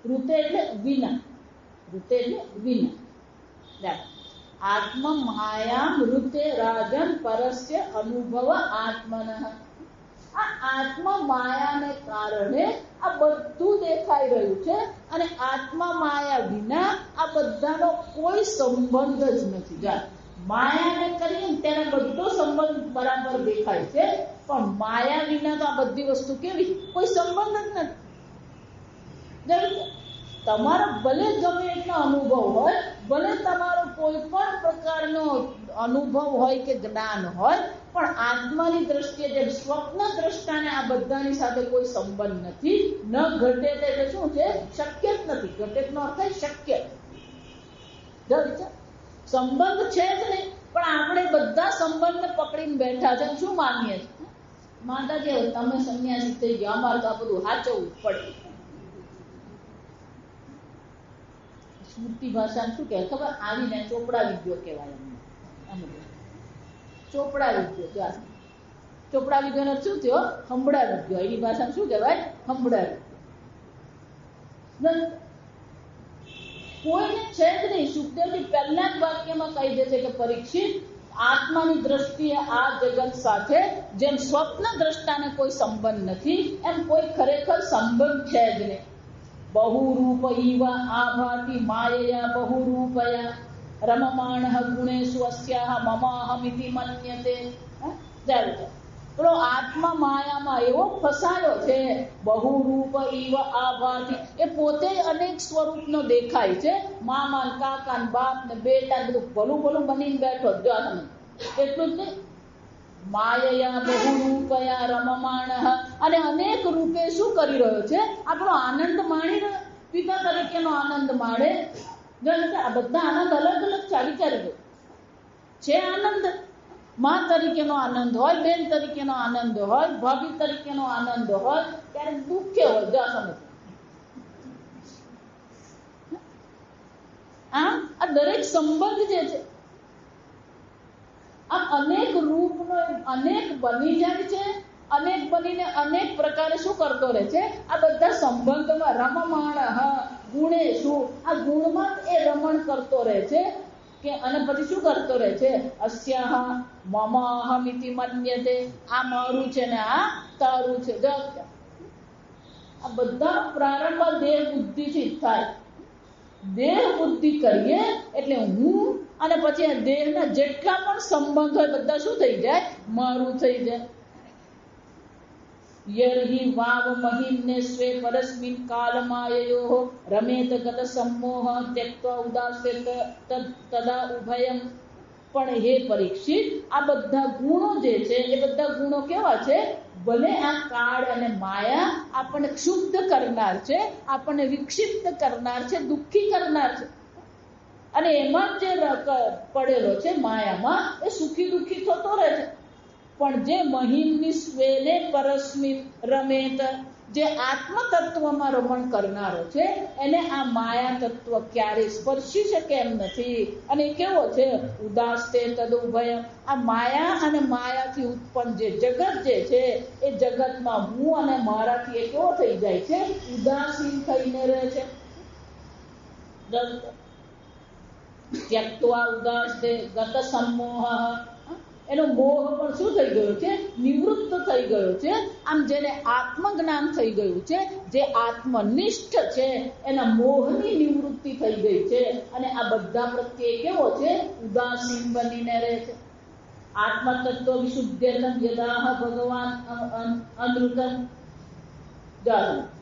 ઋતે એટલે વિના. ઋતે એટલે વિના. આત્મ માયા ઋતે રાજન પરસ્ય અનુભવ આત્મન. આ આત્મ માયાને કારણે આ બધું દેખાઈ રહ્યું છે અને આત્મ માયા વિના આ બધાનો કોઈ સંબંધ જ નથી. માયાને કરીને તેને બધો સંબંધ બરાબર દેખાય છે, પણ માયા વિના તો આ બધી વસ્તુ કેવી? કોઈ સંબંધ જ નથી. તમારો ભલે ગમે એટલો અનુભવ હોય, ભલે તમારો કોઈ પણ પ્રકારનો અનુભવ હોય કે જ્ઞાન હોય, પણ આત્માની દ્રષ્ટિએ જે સ્વપ્ન દ્રષ્ટાને આ બધાની સાથે કોઈ સંબંધ નથી. ન ઘટે એટલે શું છે? શક્ય જ નથી. ઘટે નો અર્થ શક્ય. સંબંધ છે જ નહીં, પણ આપણે બધા સંબંધને પકડીને બેઠા છે. શું માનીએ છીએ? માતાજી તમે સંન્યાસી થઈ ગયા, અમારે તો આ બધું સાચવવું પડે. સ્મૃતિ ભાષા શું કહેવાય ખબર? આવીને ચોપડાવી ગયો કહેવાય. ચોપડાવી ગયો. ચોપડાવી ગયો શું થયો? સંભળાવી ગયો. એની ભાષા શું કહેવાય? સંભળાવી. કોઈને છે જ નહીં. સુખદેવજી પહેલા જ વાક્યમાં કહી દે છે કે પરીક્ષિત, આત્માની દ્રષ્ટિએ આ જગત સાથે જેમ સ્વપ્ન દ્રષ્ટાને કોઈ સંબંધ નથી, એમ કોઈ ખરેખર સંબંધ છે જ નહીં. બહુરૂપ ઇવ આભાતિ માયયા બહુરૂપયા રમમાણ ગુણેષુ અસ્યાહ મમાહમિતિ મન્યતે. પેલો આત્મા માયામાં એવો ફસાયો છે. બહુરૂપ ઇવ આભાતિ, એ પોતે અનેક સ્વરૂપનો દેખાય છે. મામા, કાકા, બાપ ને બેટા બધું ભલું ભલું બનીને બેઠો. એટલું જ નહીં, માયયા બહુરૂપયા રમમાણ, અને અનેક રૂપે શું કરી રહ્યો છે? આપણો આનંદ માણી રહ્યો. પિતા તરીકેનો આનંદ માણે, આ બધા આનંદ અલગ અલગ ચાલી ગયો છે. આનંદ માં તરીકેનો આનંદ હોય, બેન તરીકેનો આનંદ હોય, ભાભી તરીકેનો આનંદ હોય, ત્યારે દુઃખ હોય. જો સમજ, આ દરેક સંબંધ જે છે આ અનેક રૂપનો અનેક બની જાય છે. અનેક બનીને અનેક પ્રકારે શું કરતો રહે છે? આ બધા સંબંધમાં રમમાણ ગુણે શું, આ ગુણમાં એ રમણ કરતો રહે છે કે, અને પછી શું કરતો રહે છે? અસ્યાહ મમ અહમિતિ મન્યતે, આ મારું છે ને આ તારું છે. જો આ બધા પ્રારંભ દેહ બુદ્ધિથી થાય. દેહ બુદ્ધિ કરીએ એટલે હું, અને પછી આ દેહના જેટલા પણ સંબંધ હોય બધા શું થઈ જાય? મારું થઈ જાય. યર્હિ વાવ મહિમ્ને સ્વે પરસ્મિન કાલમાયયો રમેત ગત સમોહ ત્યક્ત્વા ઉદાસેત તદા ઉભયમ. પણ હે પરીક્ષિત, આ બધા ગુણો જે છે એ બધા ગુણો કેવા છે? ભલે આ કાળ અને માયા આપણને ક્ષુબ્ધ કરનાર છે, આપણને વિક્ષિપ્ત કરનાર છે, દુઃખી કરનાર છે, અને એમાં જે પડેલો છે માયામાં, એ સુખી દુઃખી થતો રહે છે. પણ જે મહિમની સ્વેને પરસ્મિન રમેત, જે આત્મ તત્વમાં રમણ કરનારો છે, એને આ માયા તત્વ ક્યારેય સ્પર્શી શકે એમ નથી. અને કેવો છે? ઉદાસ્તે તદુભય, આ માયા અને માયાથી ઉત્પન્ન જે જગત જે છે એ જગતમાં હું અને મારાથી એ કેવો થઈ જાય છે? ઉદાસીન થઈને રહે છે. ત્યક્ત્વા ઉદાસ્તે ગત સમોહ, એનો મોહ પણ શું થઈ ગયો છે? નિવૃત્ત થઈ ગયો છે. આમ જેને આત્મજ્ઞાન થઈ ગયું છે, જે આત્મનિષ્ઠ છે, એના મોહની નિવૃત્તિ થઈ ગઈ છે. અને આ બધા પ્રત્યે કેવો છે? ઉદાસીન બનીને રહે છે. આત્મતત્વ વિશુદ્ધ્યર્થમ યદાહ ભગવાન અનૃતમ.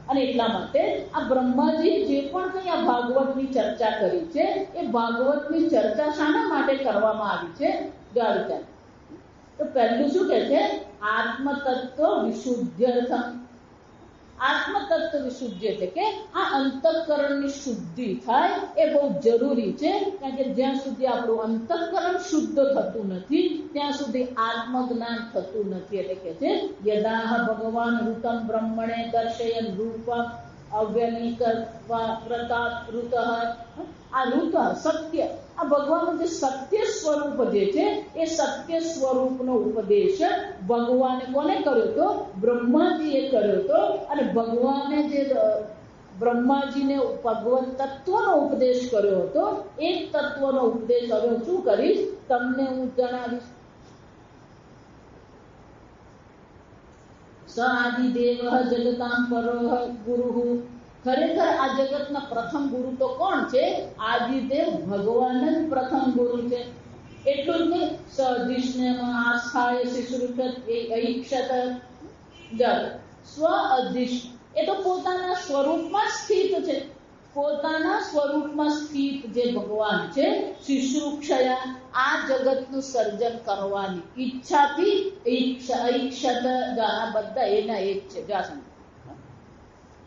અને એટલા માટે આ બ્રહ્માજી જે પણ કઈ આ ભાગવતની ચર્ચા કરી છે, એ ભાગવતની ચર્ચા શાના માટે કરવામાં આવી છે? જાણતા. તો પહેલું શું કહે છે? આત્મતત્વ વિશુદ્ધ્યર્થમ. આત્મતત્વ વિશુદ્ધિ એટલે કે આ અંતઃકરણની શુદ્ધિ થાય એ બહુ જરૂરી છે. કારણ કે જ્યાં સુધી આપણું અંતઃકરણ શુદ્ધ થતું નથી ત્યાં સુધી આત્મજ્ઞાન થતું નથી. એટલે કે છે યદાહ ભગવાન ઋતમ બ્રહ્મણે દર્શયન રૂપમ અવ્યનિકત્વા પ્રતાપ ઋતઃ. આ ઋત સત્ય, આ ભગવાનનું જે સત્ય સ્વરૂપ જે છે એ સત્ય સ્વરૂપનો ઉપદેશ ભગવાને કોને કર્યો હતો? બ્રહ્માજીએ કર્યો હતો. અને ભગવાને જે બ્રહ્માજીને ભગવત તત્વનો ઉપદેશ કર્યો હતો, એ તત્વનો ઉપદેશ હવે શું કરીશ? તમને હું જણાવીશ. સ આદિદેવ જગતામ પરોહ ગુરુ. ખરેખર આ જગતના પ્રથમ ગુરુ તો કોણ છે? આદિદેવ ભગવાન જ પ્રથમ ગુરુ છે. એટલું જ નહીં, સધિષ્ણમાં આસ્થાય શિશુષત ઐક્ષત. સ્વ અધિષ્ઠ એ તો પોતાના સ્વરૂપમાં સ્થિત છે. પોતાના સ્વરૂપમાં સ્થિત જે ભગવાન છે, શિશુક્ષયા આ જગતનું સર્જન કરવાની ઈચ્છાથી ઐક્ષત. આ બધા એના એક છે.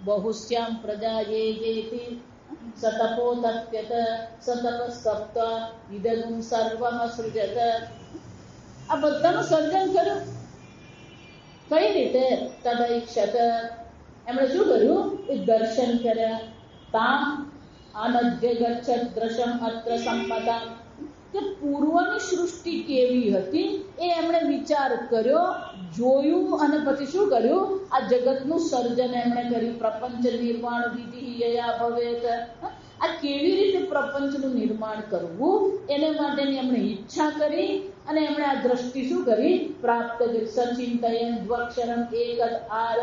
બહુશ્યામ પ્રજા યેતિ સતપો તપ્યત સતપસ્તપ્ત ઇદગું સર્વમ સૃજત. આ બધાનું સર્જન કર્યું. કઈ રીતે? તદૈક્ષત. એમણે શું કર્યું? એ દર્શન કર્યા. તામ અનદ્ય ગચ્છત દ્રશમ અત્ર સંપદા. કે પૂર્વની સૃષ્ટિ કેવી હતી એ એમણે વિચાર કર્યો, જોયું, અને પછી શું કર્યું? આ જગતનું સર્જન એમણે કર્યું. પ્રપંચ નિર્માણ વિધિ યયા ભવેત. આ કેવી રીતે પ્રપંચનું નિર્માણ કરવું એને માટેની એમણે ઈચ્છા કરી. અને એમણે આ દ્રષ્ટિ શું કરી? પ્રાપ્ત કરી. સચિંતયન દ્વક્ષરમ એક આર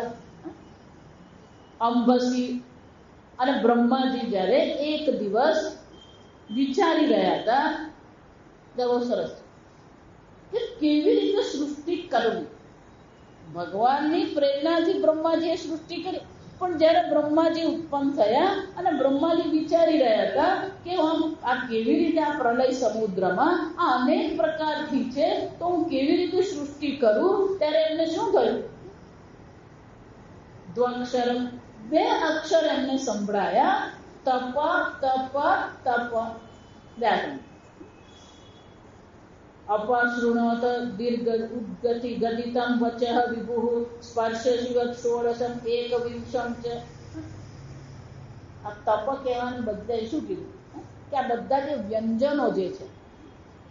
અંબસી. અને બ્રહ્માજી જ્યારે એક દિવસ વિચારી રહ્યા હતા, બહુ સરસ, કે કેવી રીતે સૃષ્ટિ કરવી. ભગવાનની પ્રેરણાથી બ્રહ્માજીએ સૃષ્ટિ કરી. પણ જ્યારે બ્રહ્માજી ઉત્પન્ન થયા અને બ્રહ્માજી વિચારી રહ્યા હતા કે હું આ કેવી રીતે આ પ્રલય સમુદ્રમાં આ અનેક પ્રકારથી છે, તો હું કેવી રીતે સૃષ્ટિ કરું, ત્યારે એમને શું થયું? દ્વક્ષરમ, બે અક્ષર એમને સંભળાયા. તપ તપ તપ. અપશૃણોત દીર્ઘ ઉદ્ગતિ ગદિતમ વચઃ વિભુઃ સ્પર્શ શિવત ષોડશમ એકવિંશમ ચ. આ તપ કહેવાને બદલે શું કીધું કે આ બધા જે વ્યંજનો જે છે,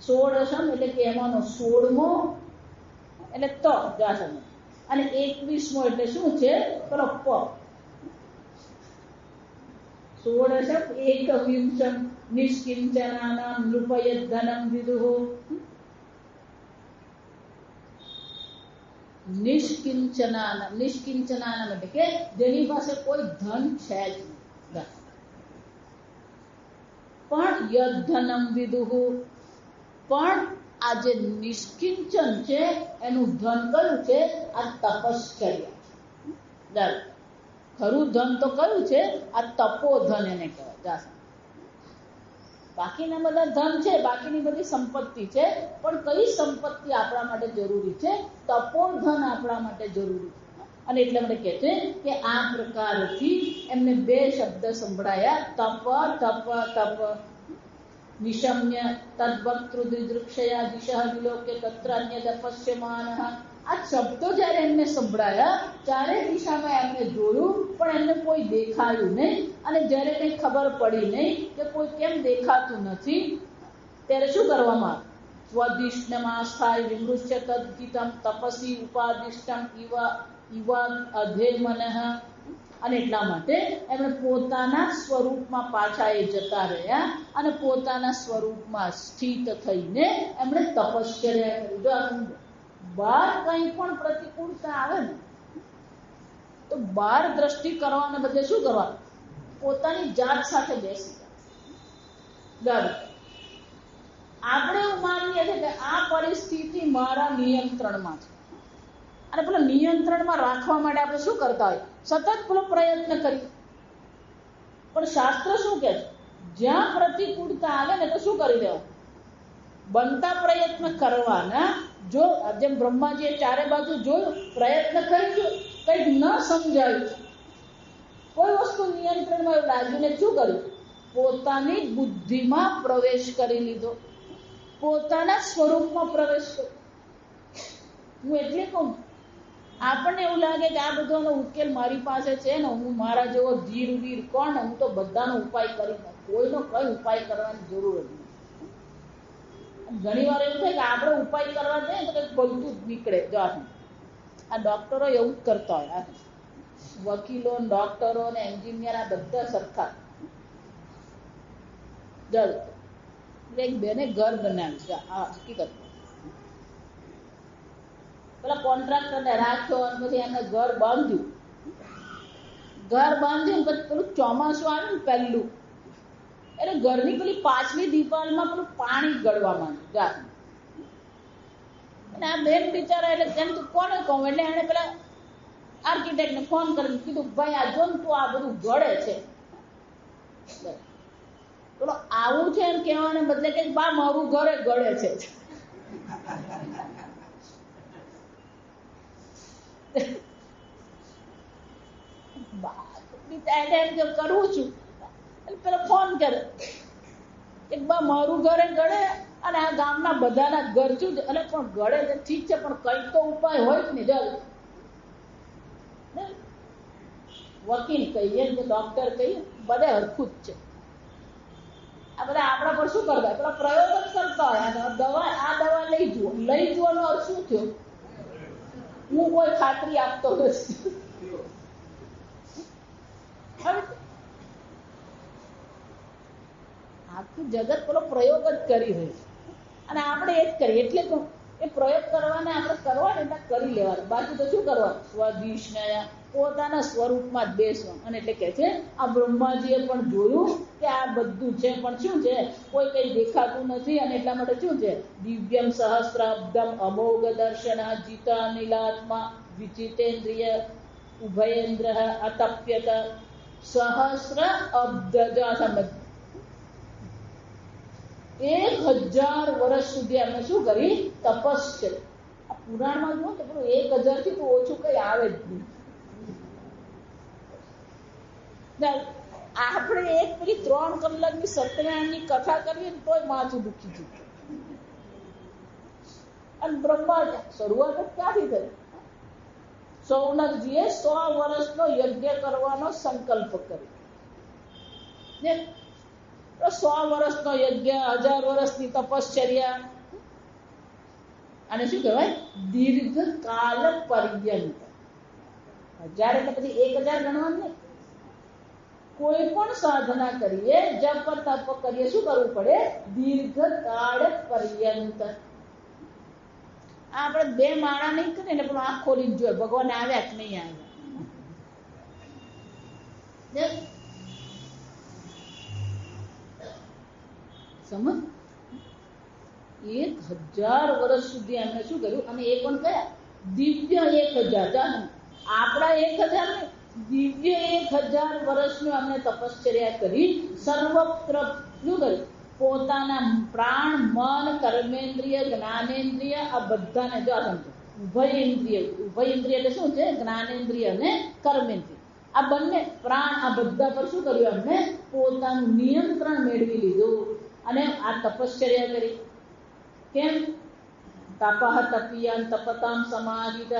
ષોડશમ એટલે કે એમાંનો 16મો એટલે ત જાસમ, અને 21મો એટલે શું છે પેલો પ. ષોડશમ એકવિંશમ નિષ્કિંચનાનામ નૃપયત ધનમ વિદુઃ. નિષ્કિંચનાનામ, નિષ્કિંચનાનામ એટલે કે જેની પાસે કોઈ ધન છે જ નહીં. પણ યદ્ધનમ વિદુઃ, પણ આ જે નિષ્કિંચન છે એનું ધન કયું છે? આ તપશ્ચર્યા. ખરું ધન તો કયું છે? આ તપોધન એને કહેવાય. બાકીના બધા ધન છે, બાકીની બધી સંપત્તિ છે, પણ કઈ સંપત્તિ આપણા માટે જરૂરી છે? તપોધન આપણા માટે જરૂરી છે. અને એટલા માટે કહે છે કે આ પ્રકારથી એમને 2 શબ્દ સંભળાયા, તપ તપ તપ. નિશમ્ય તદ્વક્તૃદૃક્ષયા દિશઃ વિલોક્ય તત્ર અન્યદ પશ્યમાનઃ. આ શબ્દો જ્યારે એમને સંભળાયા, ચારે દિશામાં એમને જોયું, પણ એમને કોઈ દેખાયું નહીં. અને જ્યારે કંઈ ખબર પડી નહીં કે કોઈ કેમ દેખાતું નથી, ત્યારે શું કરવામાં? સ્વધિષ્ણમાસ્થાય વિમૃશ્ય તદ્ગીતમ તપસી ઉપાદિષ્ટમ ઇવ અધેમનઃ. અને એટલા માટે એમણે પોતાના સ્વરૂપમાં પાછા એ જતા રહ્યા અને પોતાના સ્વરૂપમાં સ્થિત થઈને એમણે તપશ્ચર્યા કરી. બહાર કંઈ પણ પ્રતિકૂળતા આવે ને તો બહાર દ્રષ્ટિ કરવાને બદલે શું કરવાનું? પોતાની જાત સાથે બેસી જાય. આપણે એવું માનીએ છીએ કે આ પરિસ્થિતિ મારા નિયંત્રણમાં છે, અને પેલા નિયંત્રણમાં રાખવા માટે આપણે શું કરતા હોય? સતત પેલો પ્રયત્ન કરીએ. પણ શાસ્ત્ર શું કહે છે? જ્યાં પ્રતિકૂળતા આવે ને તો શું કરી દેવા? બનતા પ્રયત્ન કરવાના. જો જેમ બ્રહ્માજીએ ચારે બાજુ જોયું, પ્રયત્ન કર્યો, કંઈક ન સમજાયું, કોઈ વસ્તુ નિયંત્રણમાં એવું લાગ્યું ને શું કર્યું? પોતાની બુદ્ધિમાં પ્રવેશ કરી લીધો, પોતાના સ્વરૂપમાં પ્રવેશ કર્યો. હું એટલે કહું, આપણને એવું લાગે કે આ બધાનો ઉકેલ મારી પાસે છે ને, હું મારા જેવો ધીર વીર કોણ, હું તો બધાનો ઉપાય કરી દઉં. કોઈનો કઈ ઉપાય કરવાની જરૂર નથી. ઘણી વાર એવું થાય કે આપણે ઉપાય કરવા જઈએ તો કંઈક બધું જ નીકળે. જો આ ડોક્ટરો એવું જ કરતા હોય, વકીલો, ડોક્ટરો ને એન્જિનિયર આ બધા સરખા. એક બેને ઘર બનાવ્યું, આ હકીકત. પેલા કોન્ટ્રાક્ટરને રાખ્યો અને પછી એમને ઘર બાંધ્યું. ઘર બાંધ્યું પછી પેલું ચોમાસું આવ્યું ને પહેલું, એટલે ઘરની પેલી પાછલી દિવાલમાં પેલું પાણી ગળવા માંડ્યું. અને આ બેન બિચારા, એટલે તેમ તું કોને કહું, એટલે એને પેલા આર્કિટેક્ટને ફોન કરીને કીધું, ભાઈ આ જો ને તું આ બધું ગળે છે. પેલો આવું છે એમ કહેવાને બદલે કે બા મારું ઘરે ગળે છે. કરવું છું પેલો ફોન કરે કે બા મારું ઘરે ગળે અને આ ગામના બધાના ઘર છું, એટલે પણ ગળે ઠીક છે, પણ કઈ તો ઉપાય હોય જ ને. વકીલ કહીએ કે ડોક્ટર કહીએ, બધે હરખું જ છે. આ બધા આપણા પર શું કરતા? પેલા પ્રયોગ જ કરતા હોય. આ દવા લઈ જુઓ. લઈ જુઓનો અર્થ શું થયો? હું કોઈ ખાતરી આપતો નથી. આખું જગત પેલો પ્રયોગ જ કરી રહ્યું છે અને આપણે એ જ કરીએ. એટલે એ પ્રયોગ કરવાને આપણે કરવા ને કરી લેવાનું. બાકી તો શું કરવાનું? સ્વધિષ્ણય, પોતાના સ્વરૂપમાં જ બેસવાનું. અને એટલે કે છે આ બ્રહ્માજીએ પણ જોયું કે આ બધું છે, પણ શું છે? કોઈ કઈ દેખાતું નથી. અને એટલા માટે શું છે? દિવ્યમ સહસ્રાબ્દમ અમોઘ દર્શન જીતા નીલાત્મા વિચિતેન્દ્રિય ઉભયેન્દ્ર અતપ્યત સહસ્ર અબ્દ. 1000 વર્ષ સુધી અમે શું કરી? તપશ્ચર્યા. આ પુરાણમાં જુઓ તો પેલું 1000 થી તો ઓછું કઈ આવે જ નહીં. આપણે એક પેલી 3 કલાકની સત્યનારાયણની કથા કરીએ ને તોય માથું દુખી જતું. અને બ્રહ્મા શરૂઆત ક્યાંથી થઈ? સૌનકજીએ 100 વર્ષનો યજ્ઞ કરવાનો સંકલ્પ કર્યો. 100 વર્ષનો યજ્ઞ, 1000 વર્ષની તપશ્ચર્યા, અને શું કહેવાય? દીર્ઘકાલ પર્યંત. 1000 એટલે પછી 1000 ગણવાનું નહીં. કોઈ પણ સાધના કરીએ, જપ તપ કરીએ, શું કરવું પડે? દીર્ઘકાળ પર્યંત. આપણે 2 માળા નહીં કરીએ ને પેલું આંખ ખોલીને જોઈએ ભગવાન આવ્યા કે નહીં આવ્યા. સમજ? 1000 વર્ષ સુધી એમને શું કર્યું? અને એ પણ કયા? દિવ્ય 1000. આપણા 1000 નહીં, દિવ્ય 1000 વર્ષનું અમને તપશ્ચર્યા કરી સર્વત્ર શું કર્યું? પોતાના પ્રાણ, મન, કર્મેન્દ્રિય, જ્ઞાનેન્દ્રિય આ બધાને જો સમજો. ઉભય ઇન્દ્રિય એટલે શું છે? જ્ઞાનેન્દ્રિય અને કર્મેન્દ્રિય. આ બંને પ્રાણ, આ બધા પર શું કર્યું? અમને પોતાનું નિયંત્રણ મેળવી લીધું અને આ તપશ્ચર્યા કરી. કેમ? તપઃ તપીયં તપતામ સમાહિતઃ.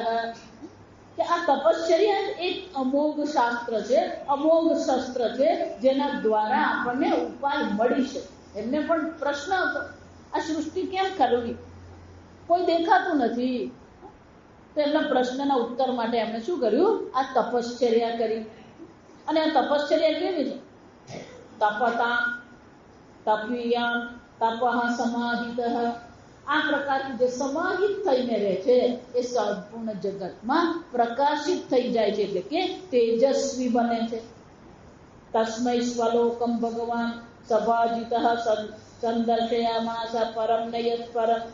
કે આ તપશ્ચર્યા એક અમોઘ શાસ્ત્ર છે, અમોઘ શસ્ત્ર છે, જેના દ્વારા આપણને ઉપાય મળી શકે. એમને પણ પ્રશ્ન હતો, આ સૃષ્ટિ કેમ કરવી? કોઈ દેખાતું નથી. તો એમના પ્રશ્નના ઉત્તર માટે એમણે શું કર્યું? આ તપશ્ચર્યા કરી. અને આ તપશ્ચર્યા કેવી છે? તપતામ તપીયં તપઃ સમાહિતઃ. આ પ્રકારની જે સમાહિત થઈને રહે છે એ સંપૂર્ણ જગતમાં પ્રકાશિત થઈ જાય છે, એટલે કે તેજસ્વી બને છે. તસ્મૈ સ્વલોકમ ભગવાન સભાજિતઃ સંદર્શયામાસ પરમ નયત પરમ.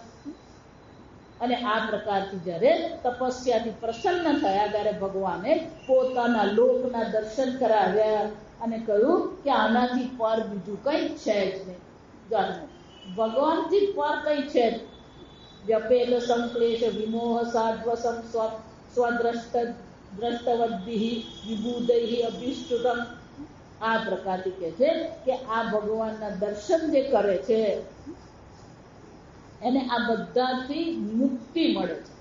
અને આ પ્રકારથી જ્યારે તપસ્યાથી પ્રસન્ન થયા ત્યારે ભગવાને પોતાના લોકના દર્શન કરાવ્યા અને કહ્યું કે આનાથી પર બીજું કંઈ છે જ નહીં. ભગવાનથી પર કઈ છે? વ્યપેલ સંક્લેશ વિમોહ સાધ્વસમ સ્વદ્રષ્ટવદ્ભિ વિબુધૈ અભિષ્ટુતમ. આ પ્રકારથી કહે છે કે આ ભગવાનના દર્શન જે કરે છે એને આ બધાથી મુક્તિ મળે છે.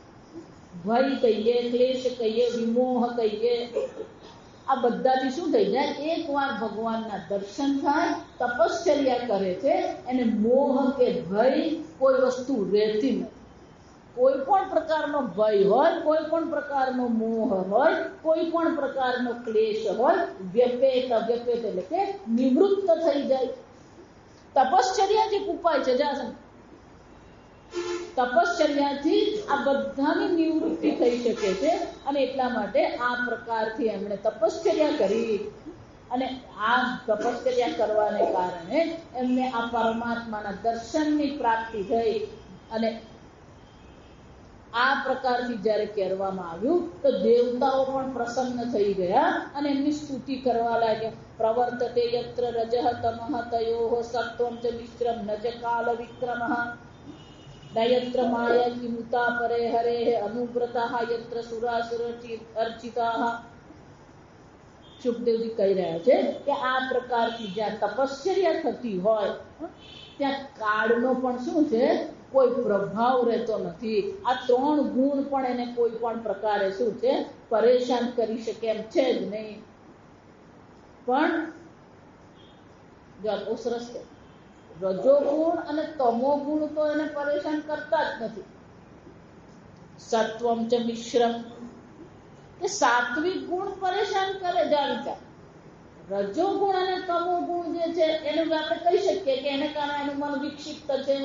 ભય કહીએ, ક્લેશ કહીએ, વિમોહ કહીએ, આ બધાથી શું થઈ જાય? એકવાર ભગવાનના દર્શન થાય, તપશ્ચર્યા કરે છે, એને મોહ કે ભય કોઈ વસ્તુ રહેતી નથી. કોઈ પણ પ્રકારનો ભય હોય, કોઈ પણ પ્રકારનો મોહ હોય, કોઈ પણ પ્રકારનો ક્લેશ હોય, વ્યપેત એટલે કે નિવૃત્ત થઈ જાય. તપશ્ચર્યા જ એક ઉપાય છે. તપશ્ચર્યાથી આ બધાની નિવૃત્તિ થઈ શકે છે. અને એટલા માટે આ પ્રકારથી એમણે તપશ્ચર્યા કરી અને આ તપશ્ચર્યા કરવાને કારણે એમને આ પરમાત્માના દર્શનની પ્રાપ્તિ થઈ. અને આ પ્રકારથી જ્યારે કહેવામાં આવ્યું તો દેવતાઓ પણ પ્રસન્ન થઈ ગયા અને એમની સ્તુતિ કરવા લાગ્યા. પ્રવર્તતે યત્ર રજઃ તમઃ તયોઃ સત્વં ચ મિશ્રમ ન ચ કાલ વિક્રમઃ નયત્ર માયા કિમુતા પરે હરે અનુવ્રતાઃ યત્ર સુરાસુર અર્ચિતાઃ. સુખદેવજી કહી રહ્યા છે કે આ પ્રકારથી જ્યાં તપશ્ચર્યા થતી હોય ત્યાં કાળનો પણ શું છે? કોઈ પ્રભાવ રહેતો નથી. આ 3 ગુણ પણ એને કોઈ પણ પ્રકારે શું છે? પરેશાન કરી શકે એમ છે જ નહીં. પણ જો બહુ સરસ છે, રજોગુણ અને તમોગુણ તો એને પરેશાન કરતા જ નથી. સત્વમ ચ મિશ્રમ, કે સાત્વિક ગુણ પરેશાન કરે. જાણતા રજોગુણ અને તમોગુણ જે છે એને આપણે કહી શકીએ કે એને કારણે એનું મન વિક્ષિપ્ત છે,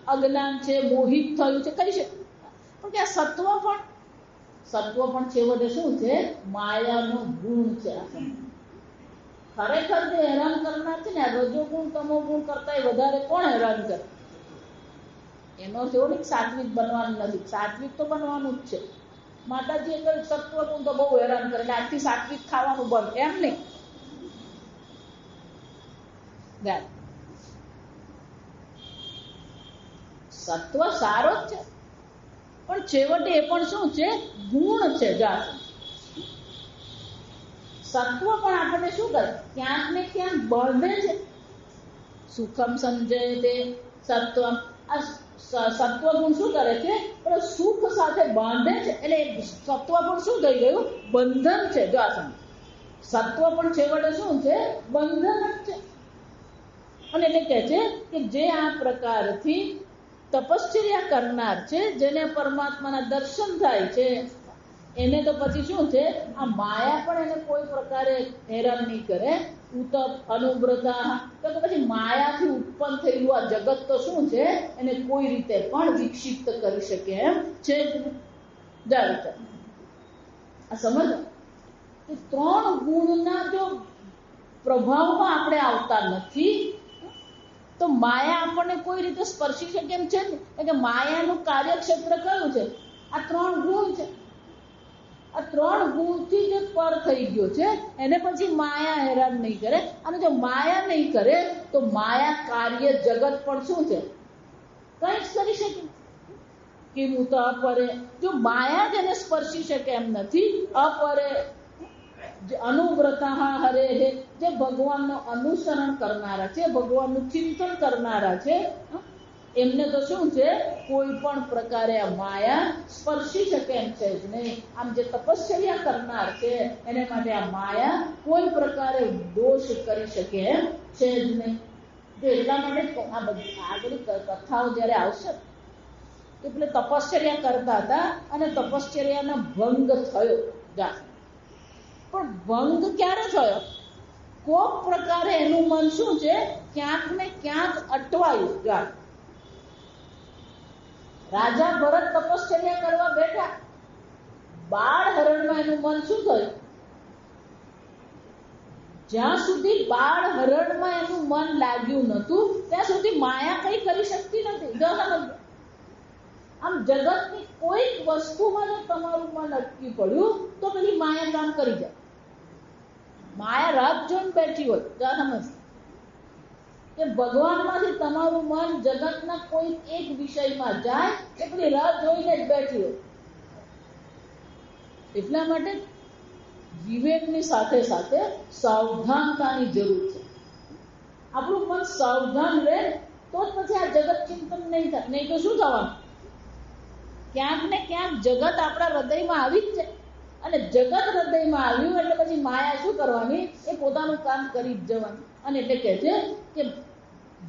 અજ્ઞાન છે, મોહિત થયું છે, કહી શકીએ. પણ કે આ સત્વ પણ છેવટે શું છે? માયાનો ગુણ છે. ખરેખર જે હેરાન કરનાર છે ને રજોગુણ તમોગુણ કરતા વધારે કોણ હેરાન કરે? એનો જેવો નહીં સાત્વિક બનવાનું નથી, સાત્વિક તો બનવાનું જ છે. માતાજીએ કહ્યું સત્વગુણ તો બહુ હેરાન કરે, આજથી સાત્વિક ખાવાનું બંધ, એમ નહીં. સત્વ સારો જ છે પણ છેવટે એ પણ શું છે? ગુણ છે. સત્વ પણ આપણને શું કરે, ક્યાંક ને ક્યાંક બાંધે છે. સુખમ સંજયતે સત્વમ, આ સત્વગુણ શું કરે છે, પણ સુખ સાથે બાંધે છે. એટલે સત્વ પણ શું થઈ ગયું, બંધન છે. જો આ સમજ, સત્વ પણ છેવટે શું છે, બંધન જ છે. અને એટલે કહે છે કે જે આ પ્રકારથી તપશ્ચર્યા કરનાર છે, જેને પરમાત્માના દર્શન થાય છે, એને તો પછી શું છે, આ માયા પણ એને કોઈ પ્રકારે હેરાન નહીં કરે. ઉતપ અનુવ્રતા, તો પછી માયાથી ઉત્પન્ન થયેલું આ જગત તો શું છે, એને કોઈ રીતે પણ વિક્ષિપ્ત કરી શકે એમ છે જ નહીં. આ સમજ, કે ત્રણ ગુણના જો પ્રભાવમાં આપણે આવતા નથી તો માયા આપણને કોઈ રીતે સ્પર્શી શકે એમ છે ને. કે માયાનું કાર્યક્ષેત્ર કયું છે, આ ત્રણ ગુણ છે. આ ત્રણ ગુણથી જે પર થઈ ગયો છે એને પછી માયા હેરાન નહીં કરે. અને જો માયા નહીં કરે તો માયા કાર્ય જગત પણ શું છે, કંઈ જ કરી શકે. કેમ તો અપરે, જો માયા જેને સ્પર્શી શકે એમ નથી. અપરે અનુવ્રતા હરે હે, જે ભગવાનનું અનુસરણ કરનારા છે, ભગવાનનું ચિંતન કરનારા છે, એમને તો શું છે, કોઈ પણ પ્રકારે આ માયા સ્પર્શી શકે એમ છે જ નહીં. આમ જે તપશ્ચર્યા કરનાર છે એને માટે આ માયા કોઈ પ્રકારે દોષ કરી શકે એમ છે જ નહીં. તો એટલા માટે આ બધી આગળ કથાઓ જયારે આવશે તો પેલે તપશ્ચર્યા કરતા હતા અને તપશ્ચર્યાનો ભંગ થયો. પણ ભંગ ક્યારે થયો, કોઈક પ્રકારે એનું મન શું છે, ક્યાંક ને ક્યાંક અટવાયું. રાજા ભરત તપશ્ચર્યા કરવા બેઠા, બાળ હરણમાં એનું મન શું થયું, જ્યાં સુધી બાળ હરણમાં એનું મન લાગ્યું નતું ત્યાં સુધી માયા કઈ કરી શકતી નથી. આમ જગતની કોઈક વસ્તુમાં જો તમારું મન અટકી પડ્યું તો પછી માયા કામ કરી જાય. માયા રાત જોઈને બેઠી હોય. સમજ કે ભગવાનમાંથી તમારું મન જગતના કોઈ એક વિષયમાં જાય કે પેલી રાહ જોઈને જ બેઠી હોય. એટલા માટે વિવેકની સાથે સાથે સાવધાનતાની જરૂર છે. આપણું મન સાવધાન રહે તો જ પછી આ જગત ચિંતન નહીં થાય. નહીં તો શું થવાનું, ક્યાંક ને ક્યાંક જગત આપણા હૃદયમાં આવી જ જાય. અને જગત હૃદયમાં આવ્યું એટલે પછી માયા શું કરવાની, એ પોતાનું કામ કરી જ જવાનું. અને એટલે કહે છે કે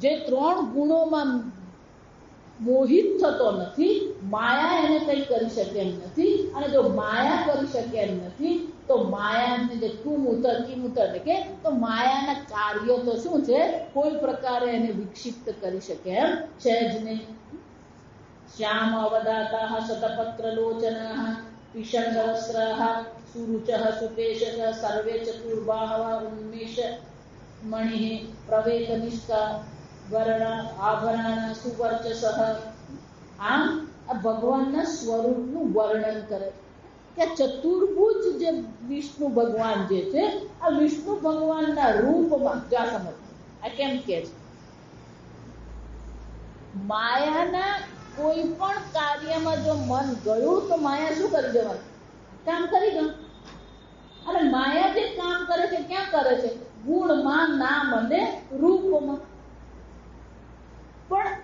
જે ત્રણ ગુણોમાં મોહિત થતો નથી, માયા એને કંઈ કરી શકે એમ નથી. અને જો માયા કરી શકે એમ નથી તો માયાને જે કિમુતર એટલે કે તો માયાના કાર્યો તો શું છે, કોઈ પ્રકારે એને વિક્ષિપ્ત કરી શકે એમ છે જ નહીં. શ્યામ અવદાતા શતપત્રલોચના પિષંડવસ્ત્રાઃ સુરુચઃ સુકેશઃ સર્વે ચતુર્બાહવ ઉન્મેષ મણિઃ પ્રવેકનિષ્ઠા વર્ણ આભરણ સુવર્ચસઃ. આમ આ ભગવાનના સ્વરૂપનું વર્ણન કરે કે ચતુર્ભુજ જે વિષ્ણુ ભગવાન જે છે, આ વિષ્ણુ ભગવાનના રૂપમાં સમજ આ કેમ કે છે, માયાના કોઈ પણ કાર્યમાં જો મન ગયું તો માયા શું કરી દેવાનું, કામ કરી દઉં. અને માયા જે કામ કરે છે ક્યાં કરે છે, ગુણમાં, નામ અને રૂપમાં. પણ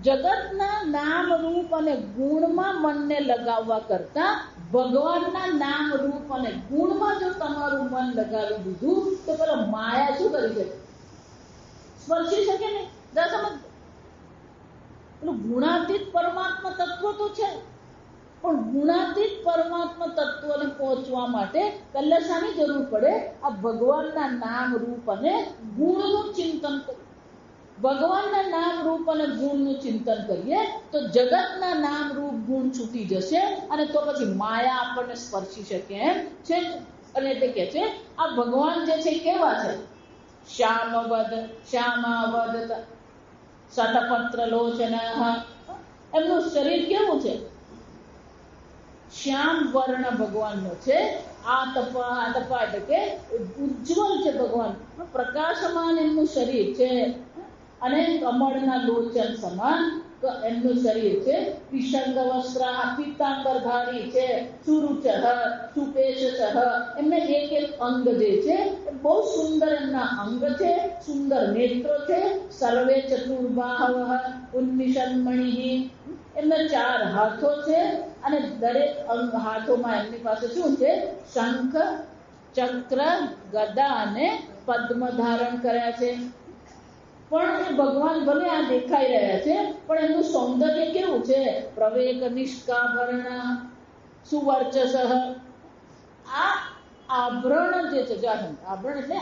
જગતના નામ રૂપ અને ગુણમાં મનને લગાવવા કરતા ભગવાનના નામ રૂપ અને ગુણમાં જો તમારું મન લગાવી દીધું તો પેલો માયા શું કરી શકે, સ્પર્શી શકે નહીં. સમજ, પેલું ગુણાતીત પરમાત્મા તત્વ તો છે, પણ ગુણાતીત પરમાત્મા તત્વને પહોંચવા માટે પહેલા શાની જરૂર પડે, આ ભગવાનના નામ રૂપ અને ગુણનું ચિંતન કરવું. ભગવાનના નામ રૂપ અને ગુણનું ચિંતન કરીએ તો જગતના નામ રૂપ ગુણ છૂટી જશે અને તો પછી માયા આપણને સ્પર્શી શકે એમ છે. અને એટલે કે છે આ ભગવાન જે છે કેવા છે, શ્યામાવદ શતપત્ર લોચના. એમનું શરીર કેવું છે, શ્યામ વર્ણ ભગવાનનો છે. આ તપા એટલે કે ઉજ્જવલ છે ભગવાન, પ્રકાશમાન એમનું શરીર છે. અને કમળના લોચન સમાન તો એમનું શરીર છે વિસંગ વસ્ત્ર પીતાંબરધારી છે, સુરુચઃ સુપેશઃ, એમને એક એક અંગ જે છે બહુ સુંદર એમના અંગ છે, સુંદર નેત્રો છે, સર્વે ચતુર્બાહવઃ ઉન્મિષન્મણિ, એમના 4 હાથો છે અને દરેક અંગ હાથોમાં એમની પાસે શું છે? શંખ, ચક્ર, ગદા અને પદ્મ ધારણ કર્યા છે. પણ એ ભગવાન ભલે આ દેખાઈ રહ્યા છે પણ એમનું સૌંદર્ય કેવું છે? પ્રવેક નિષ્કાભરણ સુવર્ચસઃ. આ આભરણ જે છે, આભરણ એટલે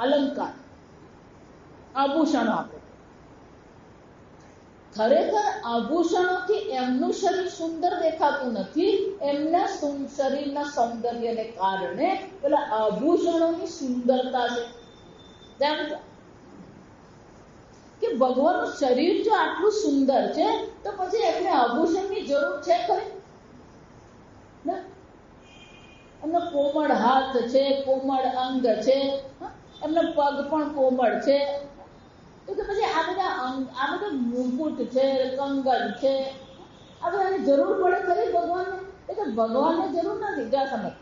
અલંકાર, આભૂષણો. આપણે ખરેખર આભૂષણોથી એમનું શરીર સુંદર દેખાતું નથી, એમના શરીરના સૌંદર્યને કારણે પેલા આભૂષણોની સુંદરતા છે. જાણો કે ભગવાનનું શરીર જો આટલું સુંદર છે તો પછી એમને આભૂષણની જરૂર છે ખરી? એમનો કોમળ હાથ છે, કોમળ અંગ છે, એમના પગ પણ કોમળ છે, તો પછી આ બધા મુકુટ છે, કંગન છે, આ બધાની જરૂર પડે ખરી ભગવાનને? એ તો ભગવાનને જરૂર નથી. જા સમજજો,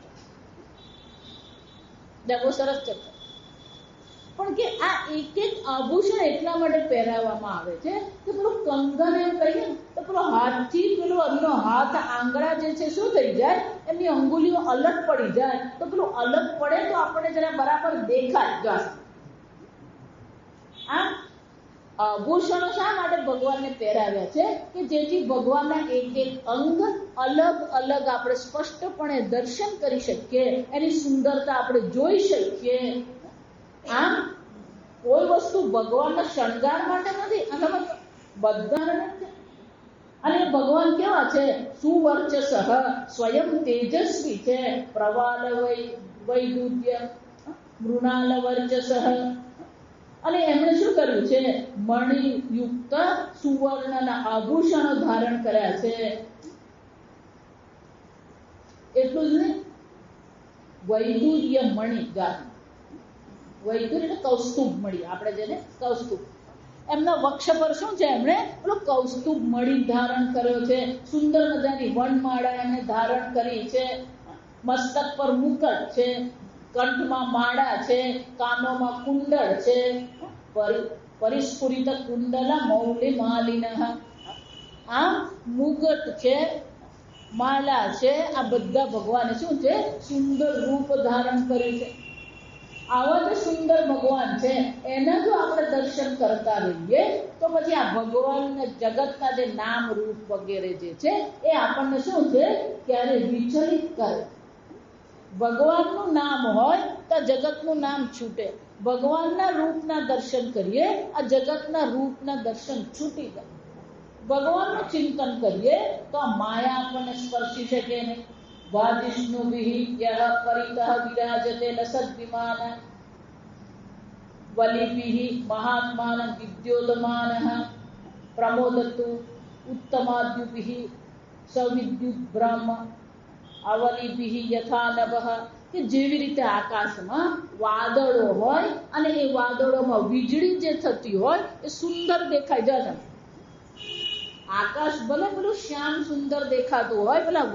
બહુ સરસ ચર્ચા. પણ કે આ એક એક આભૂષણ એટલા માટે પહેરાવવામાં આવે છે કે પેલું કંગન એમ કહીએ તો પેલો હાથથી પેલો એમનો હાથ આંગળા જે છે શું થઈ જાય? એમની અંગુલીઓ અલગ પડી જાય. તો પેલું અલગ પડે તો આપણે જરા બરાબર દેખાય. આમ આભૂષણો શા માટે ભગવાનને પહેરાવ્યા છે? કે જેથી ભગવાનના એક એક અંગ અલગ અલગ આપણે સ્પષ્ટપણે દર્શન કરી શકીએ, એની સુંદરતા આપણે જોઈ શકીએ. આમ કોઈ વસ્તુ ભગવાનના શણગાર માટે નથી, બધા. અને ભગવાન કેવા છે? સુવર્ચસઃ, સ્વયં તેજસ્વી છે, પ્રવાલ વૈદુર્ય મૃણાલ વર્ચસઃ. અને એમણે શું કર્યું છે? મણિયુક્ત સુવર્ણના આભૂષણો ધારણ કર્યા છે. એટલું જ નહીં, વૈદુર્ય મણિ, વૈદુર્ય એટલે કૌસ્તુભ મણી, આપણે જેને કૌસ્તુભ, એમના વક્ષ પર શું છે? એમણે પેલો કૌસ્તુભ મણી ધારણ કર્યો છે. સુંદર મજાની વનમાળા એમણે ધારણ કરી છે. મસ્તક પર મુકટ છે, કંઠમાં માળા છે, કાનોમાં કુંડળ છે. પરિસ્ફુરિત કુંડલ મૌલિ માલિનઃ. આમ મુગટ છે, માલા છે, આ બધા ભગવાને શું છે? સુંદર રૂપ ધારણ કર્યું છે. આવા જે સુંદર ભગવાન છે એના જો આપણે દર્શન કરતા રહીએ તો પછી આ ભગવાન જગતના જે નામ રૂપ વગેરે જે છે એ આપણને શું છે? ક્યારે વિચલિત કરે. ભગવાનનું નામ હોય તો જગતનું નામ છૂટે. ભગવાનના રૂપના દર્શન કરીએ, આ જગતના રૂપના દર્શન છૂટી જાય. ભગવાનનું ચિંતન કરીએ તો આ માયા આપણને સ્પર્શી શકે નહીં. વાજિષ્ણુભિઃ યઃ પરિતઃ વિરાજતે લસદ વિમાન વલિભિઃ મહાત્માન વિદ્યોતમાનઃ પ્રમોદતુ ઉત્તમાદ્યુભિઃ સવિદ્યુત બ્રહ્મ અવલિભિઃ યથા નભઃ. કે જેવી રીતે આકાશમાં વાદળો હોય અને એ વાદળોમાં વીજળી જે થતી હોય એ સુંદર દેખાય જાય. આકાશ ભલે પેલું શ્યામ સુંદર દેખાતું હોય, પેલા